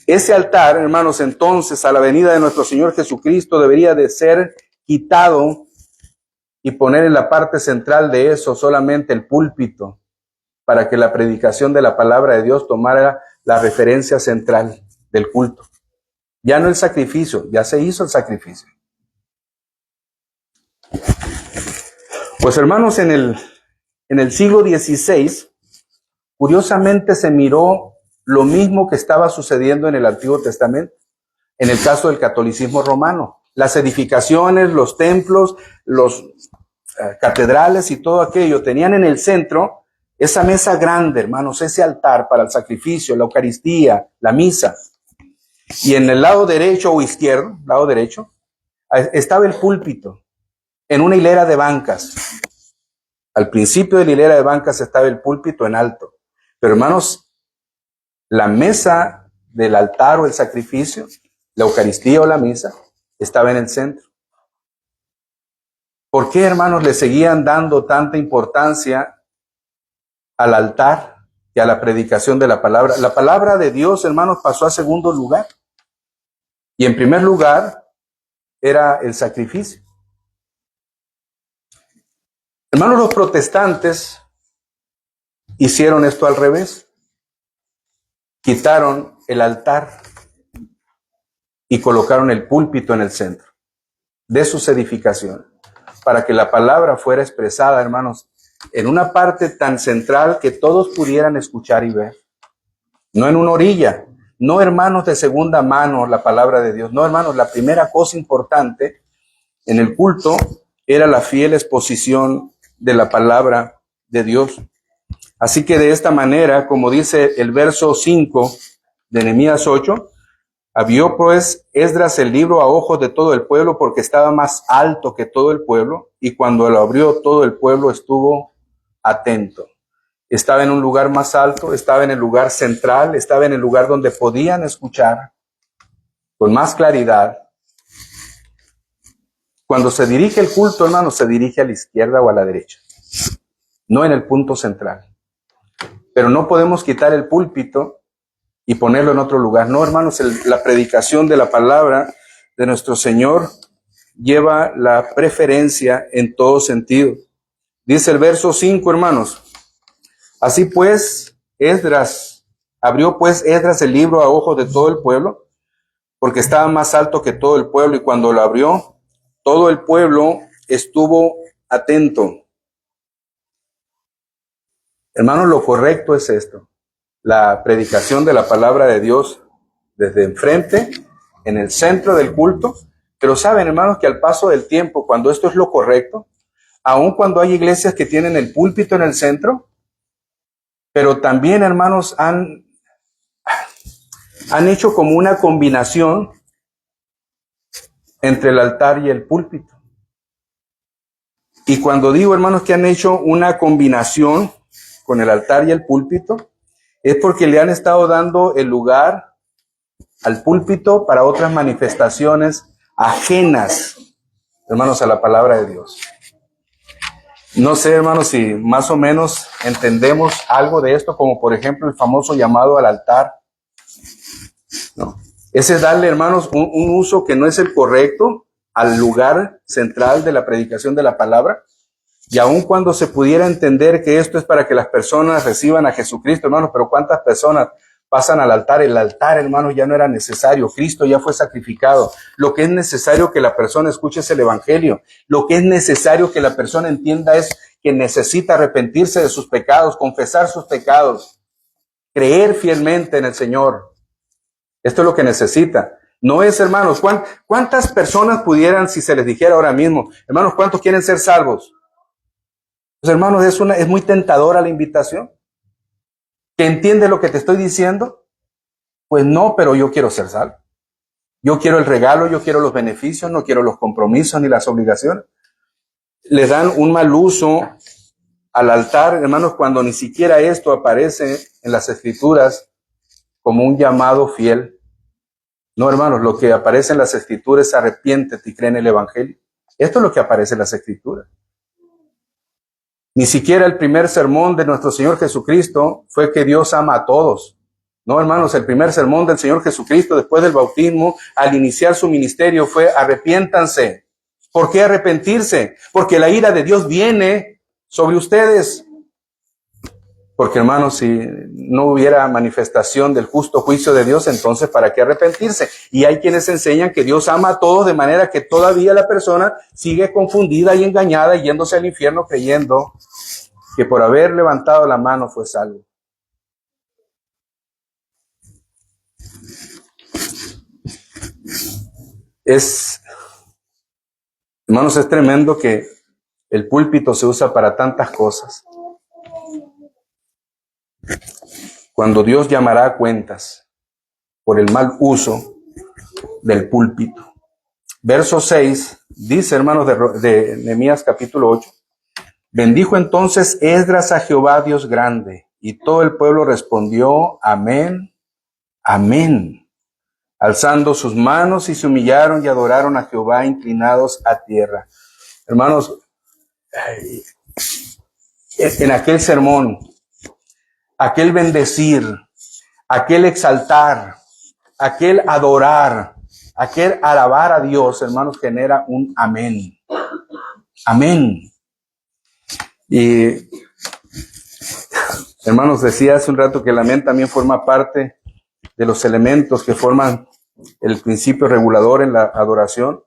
Ese altar, hermanos, entonces, a la venida de nuestro Señor Jesucristo, debería de ser quitado y poner en la parte central de eso solamente el púlpito para que la predicación de la palabra de Dios tomara la referencia central del culto. Ya no el sacrificio, ya se hizo el sacrificio. Pues hermanos, en el siglo XVI, curiosamente se miró lo mismo que estaba sucediendo en el Antiguo Testamento, en el caso del catolicismo romano. Las edificaciones, los templos, los catedrales y todo aquello tenían en el centro esa mesa grande, hermanos, ese altar para el sacrificio, la Eucaristía, la misa. Y en el lado derecho o izquierdo, lado derecho, estaba el púlpito en una hilera de bancas. Al principio de la hilera de bancas estaba el púlpito en alto. Pero hermanos, la mesa del altar o el sacrificio, la Eucaristía o la misa, estaba en el centro. ¿Por qué, hermanos, le seguían dando tanta importancia al altar y a la predicación de la palabra? La palabra de Dios, hermanos, pasó a segundo lugar. Y en primer lugar era el sacrificio. Hermanos, los protestantes hicieron esto al revés. Quitaron el altar y colocaron el púlpito en el centro de sus edificaciones, para que la palabra fuera expresada, hermanos, en una parte tan central que todos pudieran escuchar y ver. No en una orilla, no, hermanos, de segunda mano la palabra de Dios. No, hermanos, la primera cosa importante en el culto era la fiel exposición de la palabra de Dios. Así que de esta manera, como dice el verso 5 de Nehemías 8, abrió pues Esdras el libro a ojos de todo el pueblo porque estaba más alto que todo el pueblo, y cuando lo abrió todo el pueblo estuvo atento. Estaba en un lugar más alto, estaba en el lugar central, estaba en el lugar donde podían escuchar con más claridad. Cuando se dirige el culto, hermano, se dirige a la izquierda o a la derecha, no en el punto central. Pero no podemos quitar el púlpito y ponerlo en otro lugar. No, hermanos, la predicación de la palabra de nuestro Señor lleva la preferencia en todo sentido. Dice el verso 5, hermanos. Así pues, abrió pues Esdras el libro a ojos de todo el pueblo, porque estaba más alto que todo el pueblo, y cuando lo abrió, todo el pueblo estuvo atento. Hermanos, lo correcto es esto: la predicación de la palabra de Dios desde enfrente, en el centro del culto. Pero saben, hermanos, que al paso del tiempo, cuando esto es lo correcto, aun cuando hay iglesias que tienen el púlpito en el centro, pero también, hermanos, han hecho como una combinación entre el altar y el púlpito. Y cuando digo, hermanos, que han hecho una combinación con el altar y el púlpito, es porque le han estado dando el lugar al púlpito para otras manifestaciones ajenas, hermanos, a la palabra de Dios. No sé, hermanos, si más o menos entendemos algo de esto, como por ejemplo el famoso llamado al altar. No. Ese es darle, hermanos, un uso que no es el correcto al lugar central de la predicación de la palabra. Y aun cuando se pudiera entender que esto es para que las personas reciban a Jesucristo, hermanos, pero ¿cuántas personas pasan al altar? El altar, hermanos, ya no era necesario. Cristo ya fue sacrificado. Lo que es necesario que la persona escuche es el evangelio. Lo que es necesario que la persona entienda es que necesita arrepentirse de sus pecados, confesar sus pecados, creer fielmente en el Señor. Esto es lo que necesita. No es, hermanos, ¿cuántas personas pudieran, si se les dijera ahora mismo, hermanos, ¿cuántos quieren ser salvos? Pues, hermanos, es muy tentadora la invitación. ¿Que entiendes lo que te estoy diciendo? Pues no, pero yo quiero ser salvo. Yo quiero el regalo, yo quiero los beneficios, no quiero los compromisos ni las obligaciones. Le dan un mal uso al altar, hermanos, cuando ni siquiera esto aparece en las Escrituras como un llamado fiel. No, hermanos, lo que aparece en las Escrituras es arrepiéntete y cree en el evangelio. Esto es lo que aparece en las Escrituras. Ni siquiera el primer sermón de nuestro Señor Jesucristo fue que Dios ama a todos. No, hermanos, el primer sermón del Señor Jesucristo después del bautismo, al iniciar su ministerio, fue arrepiéntanse. ¿Por qué arrepentirse? Porque la ira de Dios viene sobre ustedes. Porque hermanos, si no hubiera manifestación del justo juicio de Dios, entonces ¿para qué arrepentirse? Y hay quienes enseñan que Dios ama a todos, de manera que todavía la persona sigue confundida y engañada, yéndose al infierno creyendo que por haber levantado la mano fue salvo. Hermanos, es tremendo que el púlpito se usa para tantas cosas. Cuando Dios llamará a cuentas por el mal uso del púlpito. Verso 6 dice, hermanos, de Nehemías capítulo 8, bendijo entonces Esdras a Jehová Dios grande, y todo el pueblo respondió, amén, amén, alzando sus manos y se humillaron y adoraron a Jehová inclinados a tierra. Hermanos, en aquel sermón, aquel bendecir, aquel exaltar, aquel adorar, aquel alabar a Dios, hermanos, genera un amén. Amén. Y, hermanos, decía hace un rato que el amén también forma parte de los elementos que forman el principio regulador en la adoración.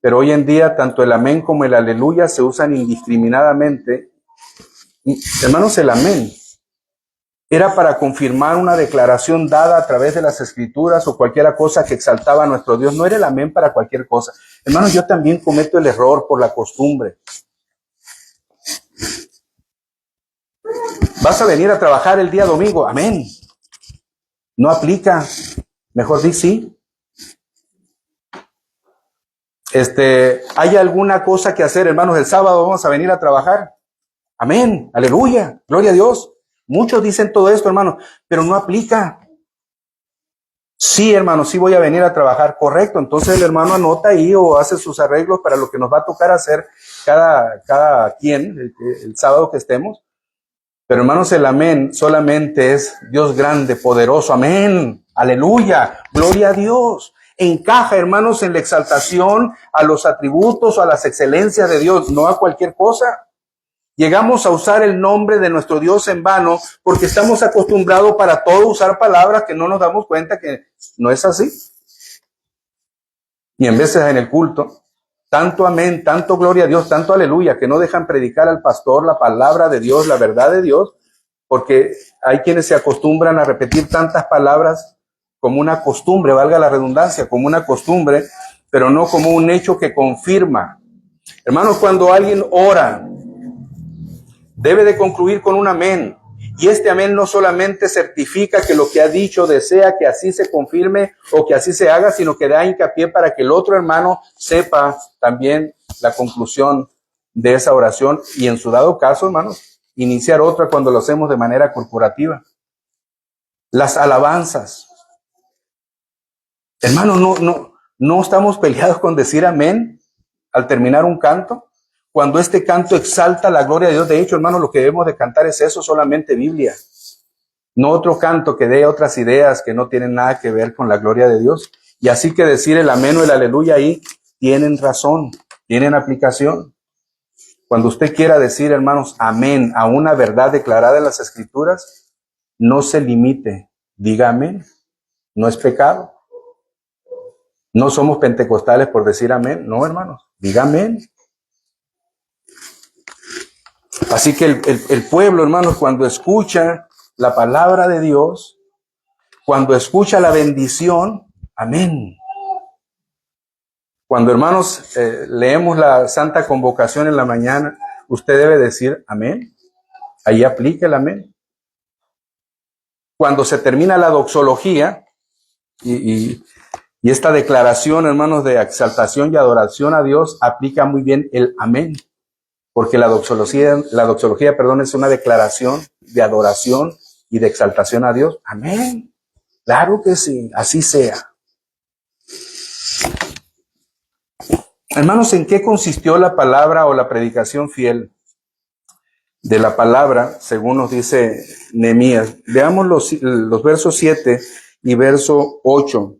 Pero hoy en día, tanto el amén como el aleluya se usan indiscriminadamente. Hermanos, el amén era para confirmar una declaración dada a través de las escrituras o cualquier cosa que exaltaba a nuestro Dios. No era el amén para cualquier cosa. Hermanos, yo también cometo el error por la costumbre. Vas a venir a trabajar el día domingo. Amén. No aplica. Mejor di sí. ¿Hay alguna cosa que hacer, hermanos? El sábado vamos a venir a trabajar. Amén. Aleluya. Gloria a Dios. Muchos dicen todo esto, hermanos, pero no aplica. Sí, hermano, sí voy a venir a trabajar. Correcto. Entonces el hermano anota ahí o hace sus arreglos para lo que nos va a tocar hacer cada quien el sábado que estemos. Pero hermanos, el amén solamente es Dios grande, poderoso. Amén. Aleluya. Gloria a Dios. Encaja, hermanos, en la exaltación a los atributos o a las excelencias de Dios, no a cualquier cosa. Llegamos a usar el nombre de nuestro Dios en vano porque estamos acostumbrados para todo usar palabras que no nos damos cuenta que no es así. Y en veces en el culto, tanto amén, tanto gloria a Dios, tanto aleluya, que no dejan predicar al pastor la palabra de Dios, la verdad de Dios, porque hay quienes se acostumbran a repetir tantas palabras como una costumbre, valga la redundancia, como una costumbre, pero no como un hecho que confirma. Hermanos, cuando alguien ora, debe de concluir con un amén. Y este amén no solamente certifica que lo que ha dicho desea que así se confirme o que así se haga, sino que da hincapié para que el otro hermano sepa también la conclusión de esa oración y en su dado caso, hermanos, iniciar otra cuando lo hacemos de manera corporativa. Las alabanzas. Hermanos, no estamos peleados con decir amén al terminar un canto. Cuando este canto exalta la gloria de Dios, de hecho, hermanos, lo que debemos de cantar es eso, solamente Biblia. No otro canto que dé otras ideas que no tienen nada que ver con la gloria de Dios. Y así que decir el amén o el aleluya ahí, tienen razón, tienen aplicación. Cuando usted quiera decir, hermanos, amén a una verdad declarada en las Escrituras, no se limite, diga amén, no es pecado. No somos pentecostales por decir amén, no, hermanos, diga amén. Así que el pueblo, hermanos, cuando escucha la palabra de Dios, cuando escucha la bendición, amén. Cuando, hermanos, leemos la Santa Convocación en la mañana, usted debe decir amén. Ahí aplica el amén. Cuando se termina la doxología y esta declaración, hermanos, de exaltación y adoración a Dios, aplica muy bien el amén. Porque la doxología, es una declaración de adoración y de exaltación a Dios. Amén. Claro que sí, así sea. Hermanos, ¿en qué consistió la palabra o la predicación fiel de la palabra, según nos dice Nehemías? Veamos los versos 7 y verso 8.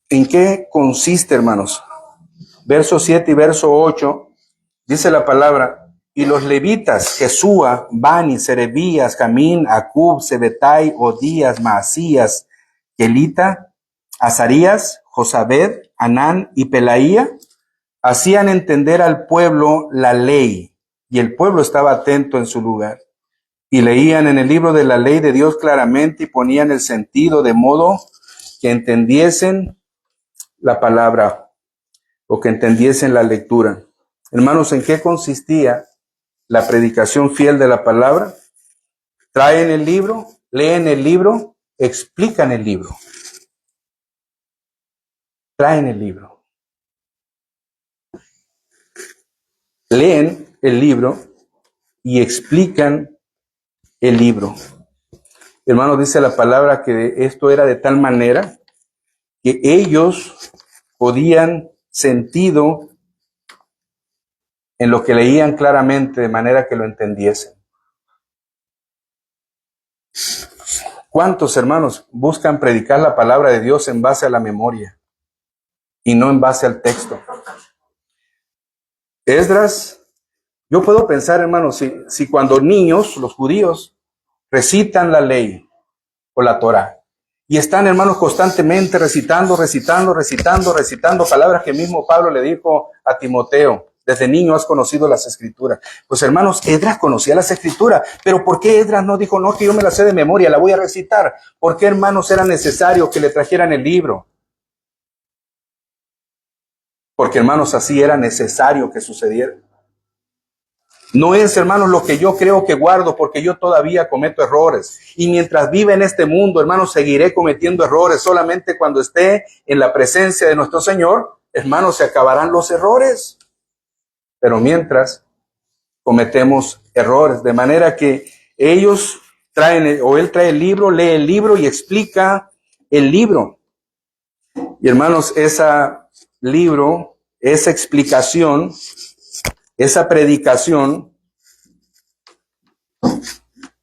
¿En qué consiste, hermanos? Verso 7 y verso 8, dice la palabra: y los levitas, Jesúa, Bani, Serebías, Jamín, Acub, Sebetai, Odías, Maasías, Kelita, Azarías, Josabed, Anán y Pelaía, hacían entender al pueblo la ley, y el pueblo estaba atento en su lugar. Y leían en el libro de la ley de Dios claramente y ponían el sentido de modo que entendiesen la palabra o que entendiesen la lectura. Hermanos, ¿en qué consistía la predicación fiel de la palabra? Traen el libro, leen el libro, explican el libro. Traen el libro. Leen el libro y explican el libro. Hermanos, dice la palabra que esto era de tal manera que ellos podían sentido en lo que leían claramente de manera que lo entendiesen. ¿Cuántos hermanos buscan predicar la palabra de Dios en base a la memoria y no en base al texto? Esdras, yo puedo pensar, hermanos, si cuando niños, los judíos, recitan la ley o la Torá, y están, hermanos, constantemente recitando palabras que mismo Pablo le dijo a Timoteo. Desde niño has conocido las Escrituras. Pues, hermanos, Esdras conocía las Escrituras. Pero ¿por qué Esdras no dijo, no, que yo me la sé de memoria, la voy a recitar? ¿Por qué, hermanos, era necesario que le trajeran el libro? Porque, hermanos, así era necesario que sucediera. No es, hermanos, lo que yo creo que guardo, porque yo todavía cometo errores. Y mientras viva en este mundo, hermanos, seguiré cometiendo errores. Solamente cuando esté en la presencia de nuestro Señor, hermanos, se acabarán los errores. Pero mientras cometemos errores, de manera que ellos traen, o él trae el libro, lee el libro y explica el libro. Y hermanos, ese libro, esa explicación, esa predicación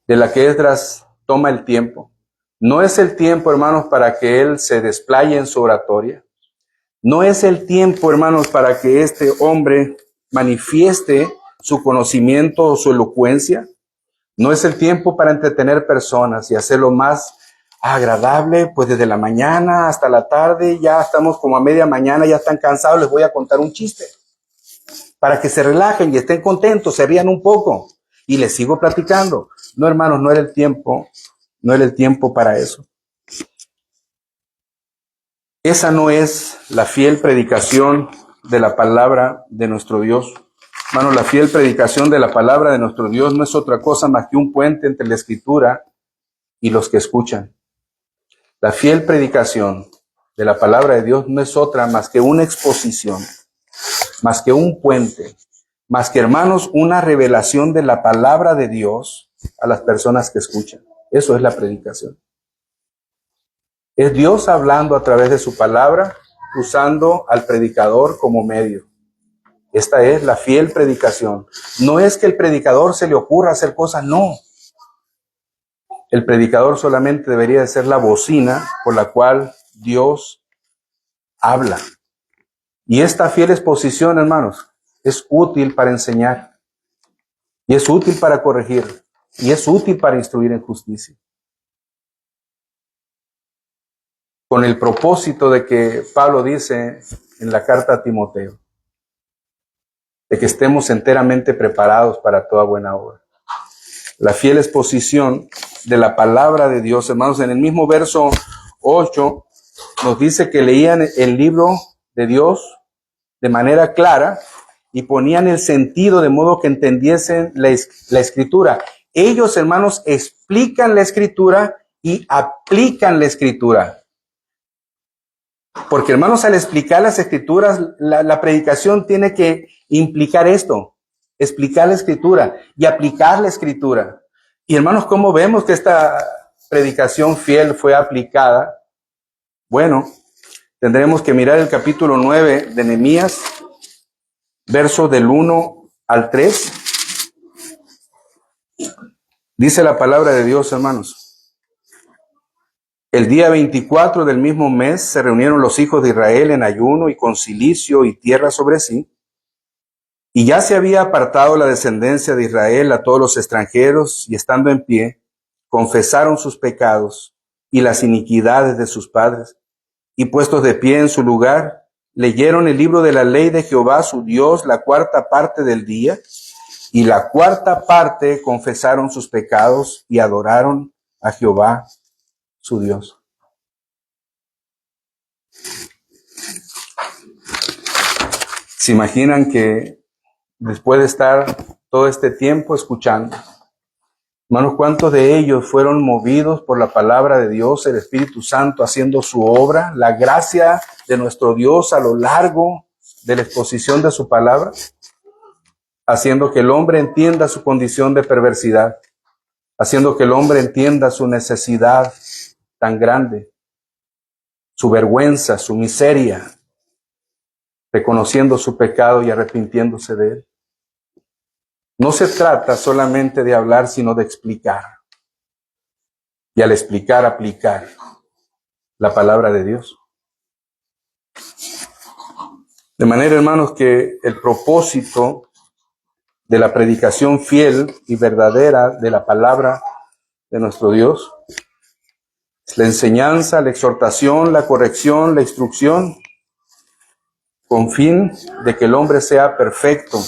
de la que Esdras toma el tiempo, no es el tiempo, hermanos, para que él se desplaye en su oratoria. No es el tiempo, hermanos, para que este hombre manifieste su conocimiento o su elocuencia. No es el tiempo para entretener personas y hacerlo más agradable, pues desde la mañana hasta la tarde, ya estamos como a media mañana, ya están cansados, les voy a contar un chiste. Para que se relajen y estén contentos, se rían un poco y les sigo platicando. No, hermanos, no era el tiempo para eso. Esa no es la fiel predicación de la palabra de nuestro Dios. Hermanos, la fiel predicación de la palabra de nuestro Dios no es otra cosa más que un puente entre la Escritura y los que escuchan. La fiel predicación de la palabra de Dios no es otra más que una exposición, más que un puente, más que, hermanos, una revelación de la palabra de Dios a las personas que escuchan. Eso es la predicación. Es Dios hablando a través de su palabra, usando al predicador como medio. Esta es la fiel predicación. No es que el predicador se le ocurra hacer cosas, no. El predicador solamente debería de ser la bocina por la cual Dios habla. Y esta fiel exposición, hermanos, es útil para enseñar, y es útil para corregir, y es útil para instruir en justicia. Con el propósito de que Pablo dice en la carta a Timoteo, de que estemos enteramente preparados para toda buena obra. La fiel exposición de la palabra de Dios, hermanos, en el mismo verso 8 nos dice que leían el libro de Dios de manera clara y ponían el sentido de modo que entendiesen la Escritura. Ellos, hermanos, explican la Escritura y aplican la Escritura. Porque, hermanos, al explicar las Escrituras, la predicación tiene que implicar esto, explicar la Escritura y aplicar la Escritura. Y, hermanos, ¿cómo vemos que esta predicación fiel fue aplicada? Bueno, tendremos que mirar el capítulo 9 de Nehemías, versos del 1 al 3. Dice la palabra de Dios, hermanos. El día 24 del mismo mes se reunieron los hijos de Israel en ayuno y con cilicio y tierra sobre sí, Y ya se había apartado la descendencia de Israel a todos los extranjeros, y estando en pie, confesaron sus pecados y las iniquidades de sus padres, y puestos de pie en su lugar, leyeron el libro de la ley de Jehová su Dios la cuarta parte del día, y la cuarta parte confesaron sus pecados y adoraron a Jehová su Dios. ¿Se imaginan que después de estar todo este tiempo escuchando, hermanos, cuántos de ellos fueron movidos por la palabra de Dios, el Espíritu Santo haciendo su obra, la gracia de nuestro Dios a lo largo de la exposición de su palabra, haciendo que el hombre entienda su condición de perversidad, haciendo que el hombre entienda su necesidad tan grande, su vergüenza, su miseria, reconociendo su pecado y arrepintiéndose de él? No se trata solamente de hablar, sino de explicar. Y al explicar, aplicar la palabra de Dios. De manera, hermanos, que el propósito de la predicación fiel y verdadera de la palabra de nuestro Dios es la enseñanza, la exhortación, la corrección, la instrucción, con fin de que el hombre sea perfecto,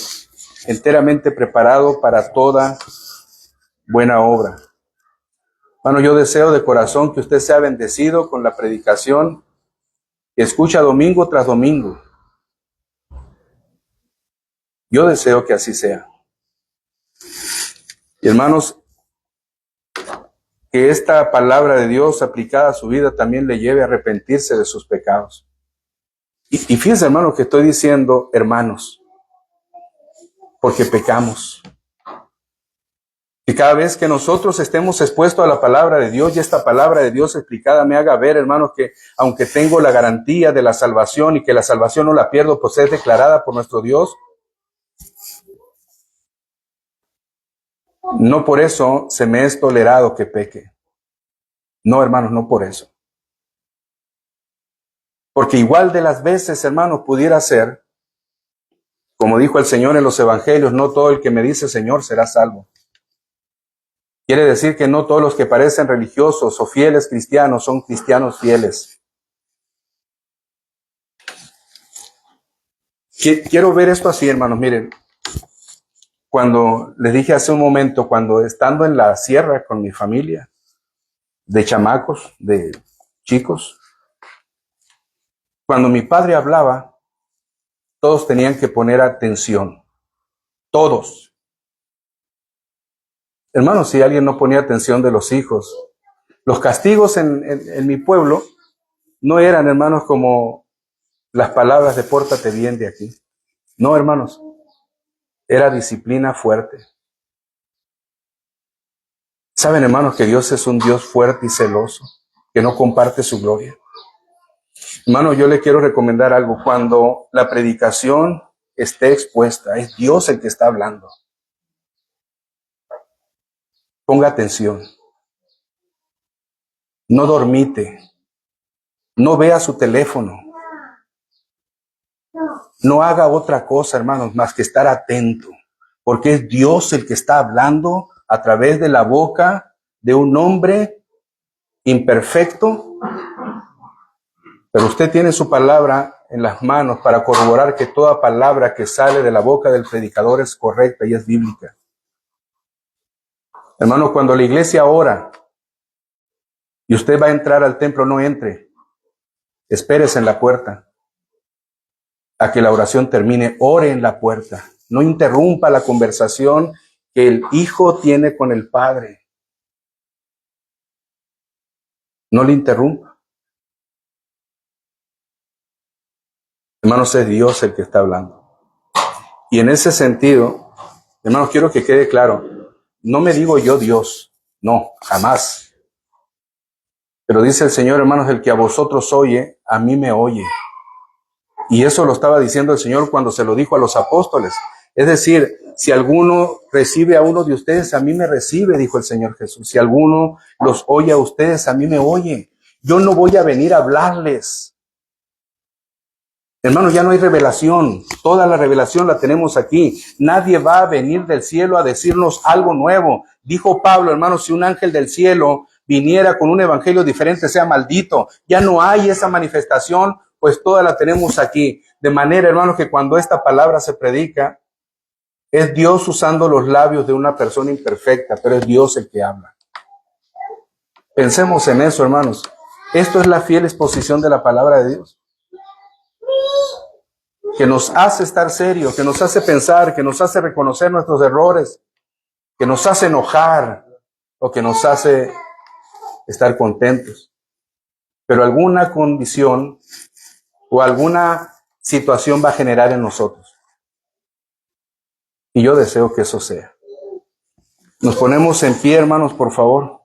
enteramente preparado para toda buena obra. Hermano, yo deseo de corazón que usted sea bendecido con la predicación que escucha domingo tras domingo. Yo deseo que así sea. Y hermanos, que esta palabra de Dios aplicada a su vida también le lleve a arrepentirse de sus pecados. Y fíjense, hermanos, que estoy diciendo hermanos, porque pecamos. Y cada vez que nosotros estemos expuestos a la palabra de Dios y esta palabra de Dios explicada me haga ver, hermanos, que aunque tengo la garantía de la salvación y que la salvación no la pierdo, pues es declarada por nuestro Dios, no por eso se me es tolerado que peque. No, hermanos, no por eso. Porque igual de las veces, hermanos, pudiera ser, como dijo el Señor en los evangelios, no todo el que me dice Señor será salvo. Quiere decir que no todos los que parecen religiosos o fieles cristianos son cristianos fieles. Quiero ver esto así, hermanos. Miren, cuando les dije hace un momento, cuando estando en la sierra con mi familia, de chamacos, de chicos, cuando mi padre hablaba, todos tenían que poner atención. Todos. Hermanos, si alguien no ponía atención de los hijos, los castigos en mi pueblo no eran, hermanos, como las palabras de pórtate bien de aquí. No, hermanos, era disciplina fuerte. Saben, hermanos, que Dios es un Dios fuerte y celoso, que no comparte su gloria. Hermano, yo le quiero recomendar algo. Cuando la predicación esté expuesta, es Dios el que está hablando. Ponga atención. No dormite. No vea su teléfono. No haga otra cosa, hermanos, más que estar atento. Porque es Dios el que está hablando a través de la boca de un hombre imperfecto. Pero usted tiene su palabra en las manos para corroborar que toda palabra que sale de la boca del predicador es correcta y es bíblica. Hermano, cuando la iglesia ora y usted va a entrar al templo, no entre. Espérese en la puerta a que la oración termine. Ore en la puerta. No interrumpa la conversación que el hijo tiene con el padre. No le interrumpa. Hermanos, es Dios el que está hablando. Y en ese sentido, hermanos, quiero que quede claro, no me digo yo Dios, no, jamás. Pero dice el Señor, hermanos, el que a vosotros oye, a mí me oye. Y eso lo estaba diciendo el Señor cuando se lo dijo a los apóstoles. Es decir, si alguno recibe a uno de ustedes, a mí me recibe, dijo el Señor Jesús. Si alguno los oye a ustedes, a mí me oye. Yo no voy a venir a hablarles. Hermano, ya no hay revelación. Toda la revelación la tenemos aquí. Nadie va a venir del cielo a decirnos algo nuevo. Dijo Pablo, hermano, si un ángel del cielo viniera con un evangelio diferente, sea maldito. Ya no hay esa manifestación, pues toda la tenemos aquí. De manera, hermano, que cuando esta palabra se predica, es Dios usando los labios de una persona imperfecta, pero es Dios el que habla. Pensemos en eso, hermanos. Esto es la fiel exposición de la palabra de Dios, que nos hace estar serios, que nos hace pensar, que nos hace reconocer nuestros errores, que nos hace enojar o que nos hace estar contentos. Pero alguna condición o alguna situación va a generar en nosotros. Y yo deseo que eso sea. Nos ponemos en pie, hermanos, por favor.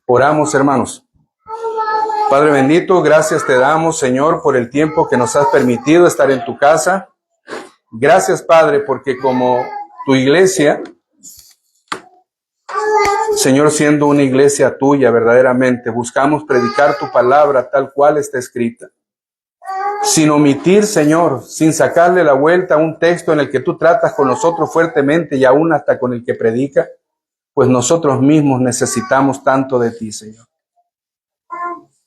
Oramos, hermanos. Padre bendito, gracias te damos, Señor, por el tiempo que nos has permitido estar en tu casa. Gracias, Padre, porque como tu iglesia, Señor, siendo una iglesia tuya verdaderamente, buscamos predicar tu palabra tal cual está escrita. Sin omitir, Señor, sin sacarle la vuelta a un texto en el que tú tratas con nosotros fuertemente y aún hasta con el que predica, pues nosotros mismos necesitamos tanto de ti, Señor.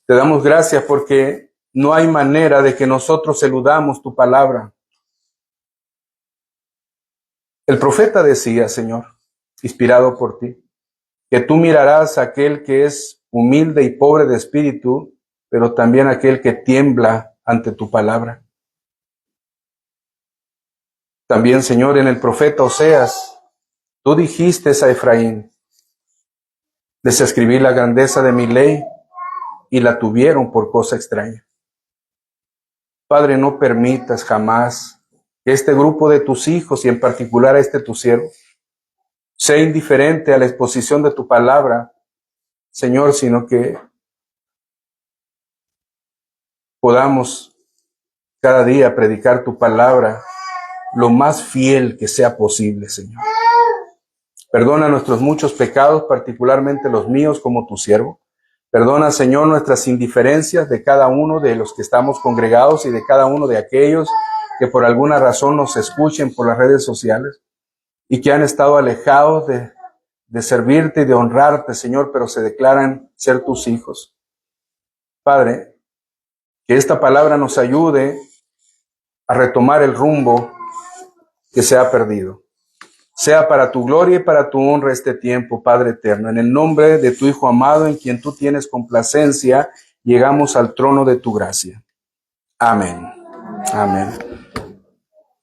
Te damos gracias porque no hay manera de que nosotros eludamos tu palabra. El profeta decía, Señor, inspirado por ti, que tú mirarás a aquel que es humilde y pobre de espíritu, pero también a aquel que tiembla ante tu palabra. También, Señor, en el profeta Oseas, tú dijiste a Efraín, les escribí la grandeza de mi ley y la tuvieron por cosa extraña. Padre, no permitas jamás que este grupo de tus hijos y en particular a este tu siervo sea indiferente a la exposición de tu palabra, Señor, sino que podamos cada día predicar tu palabra lo más fiel que sea posible, Señor. Perdona nuestros muchos pecados, particularmente los míos como tu siervo. Perdona, Señor, nuestras indiferencias de cada uno de los que estamos congregados y de cada uno de aquellos que por alguna razón nos escuchen por las redes sociales y que han estado alejados de servirte y de honrarte, Señor, pero se declaran ser tus hijos. Padre, que esta palabra nos ayude a retomar el rumbo que se ha perdido. Sea para tu gloria y para tu honra este tiempo, Padre eterno. En el nombre de tu Hijo amado, en quien tú tienes complacencia, llegamos al trono de tu gracia. Amén. Amén.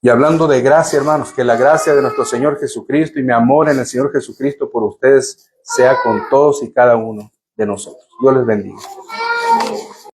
Y hablando de gracia, hermanos, que la gracia de nuestro Señor Jesucristo y mi amor en el Señor Jesucristo por ustedes sea con todos y cada uno de nosotros. Dios les bendiga.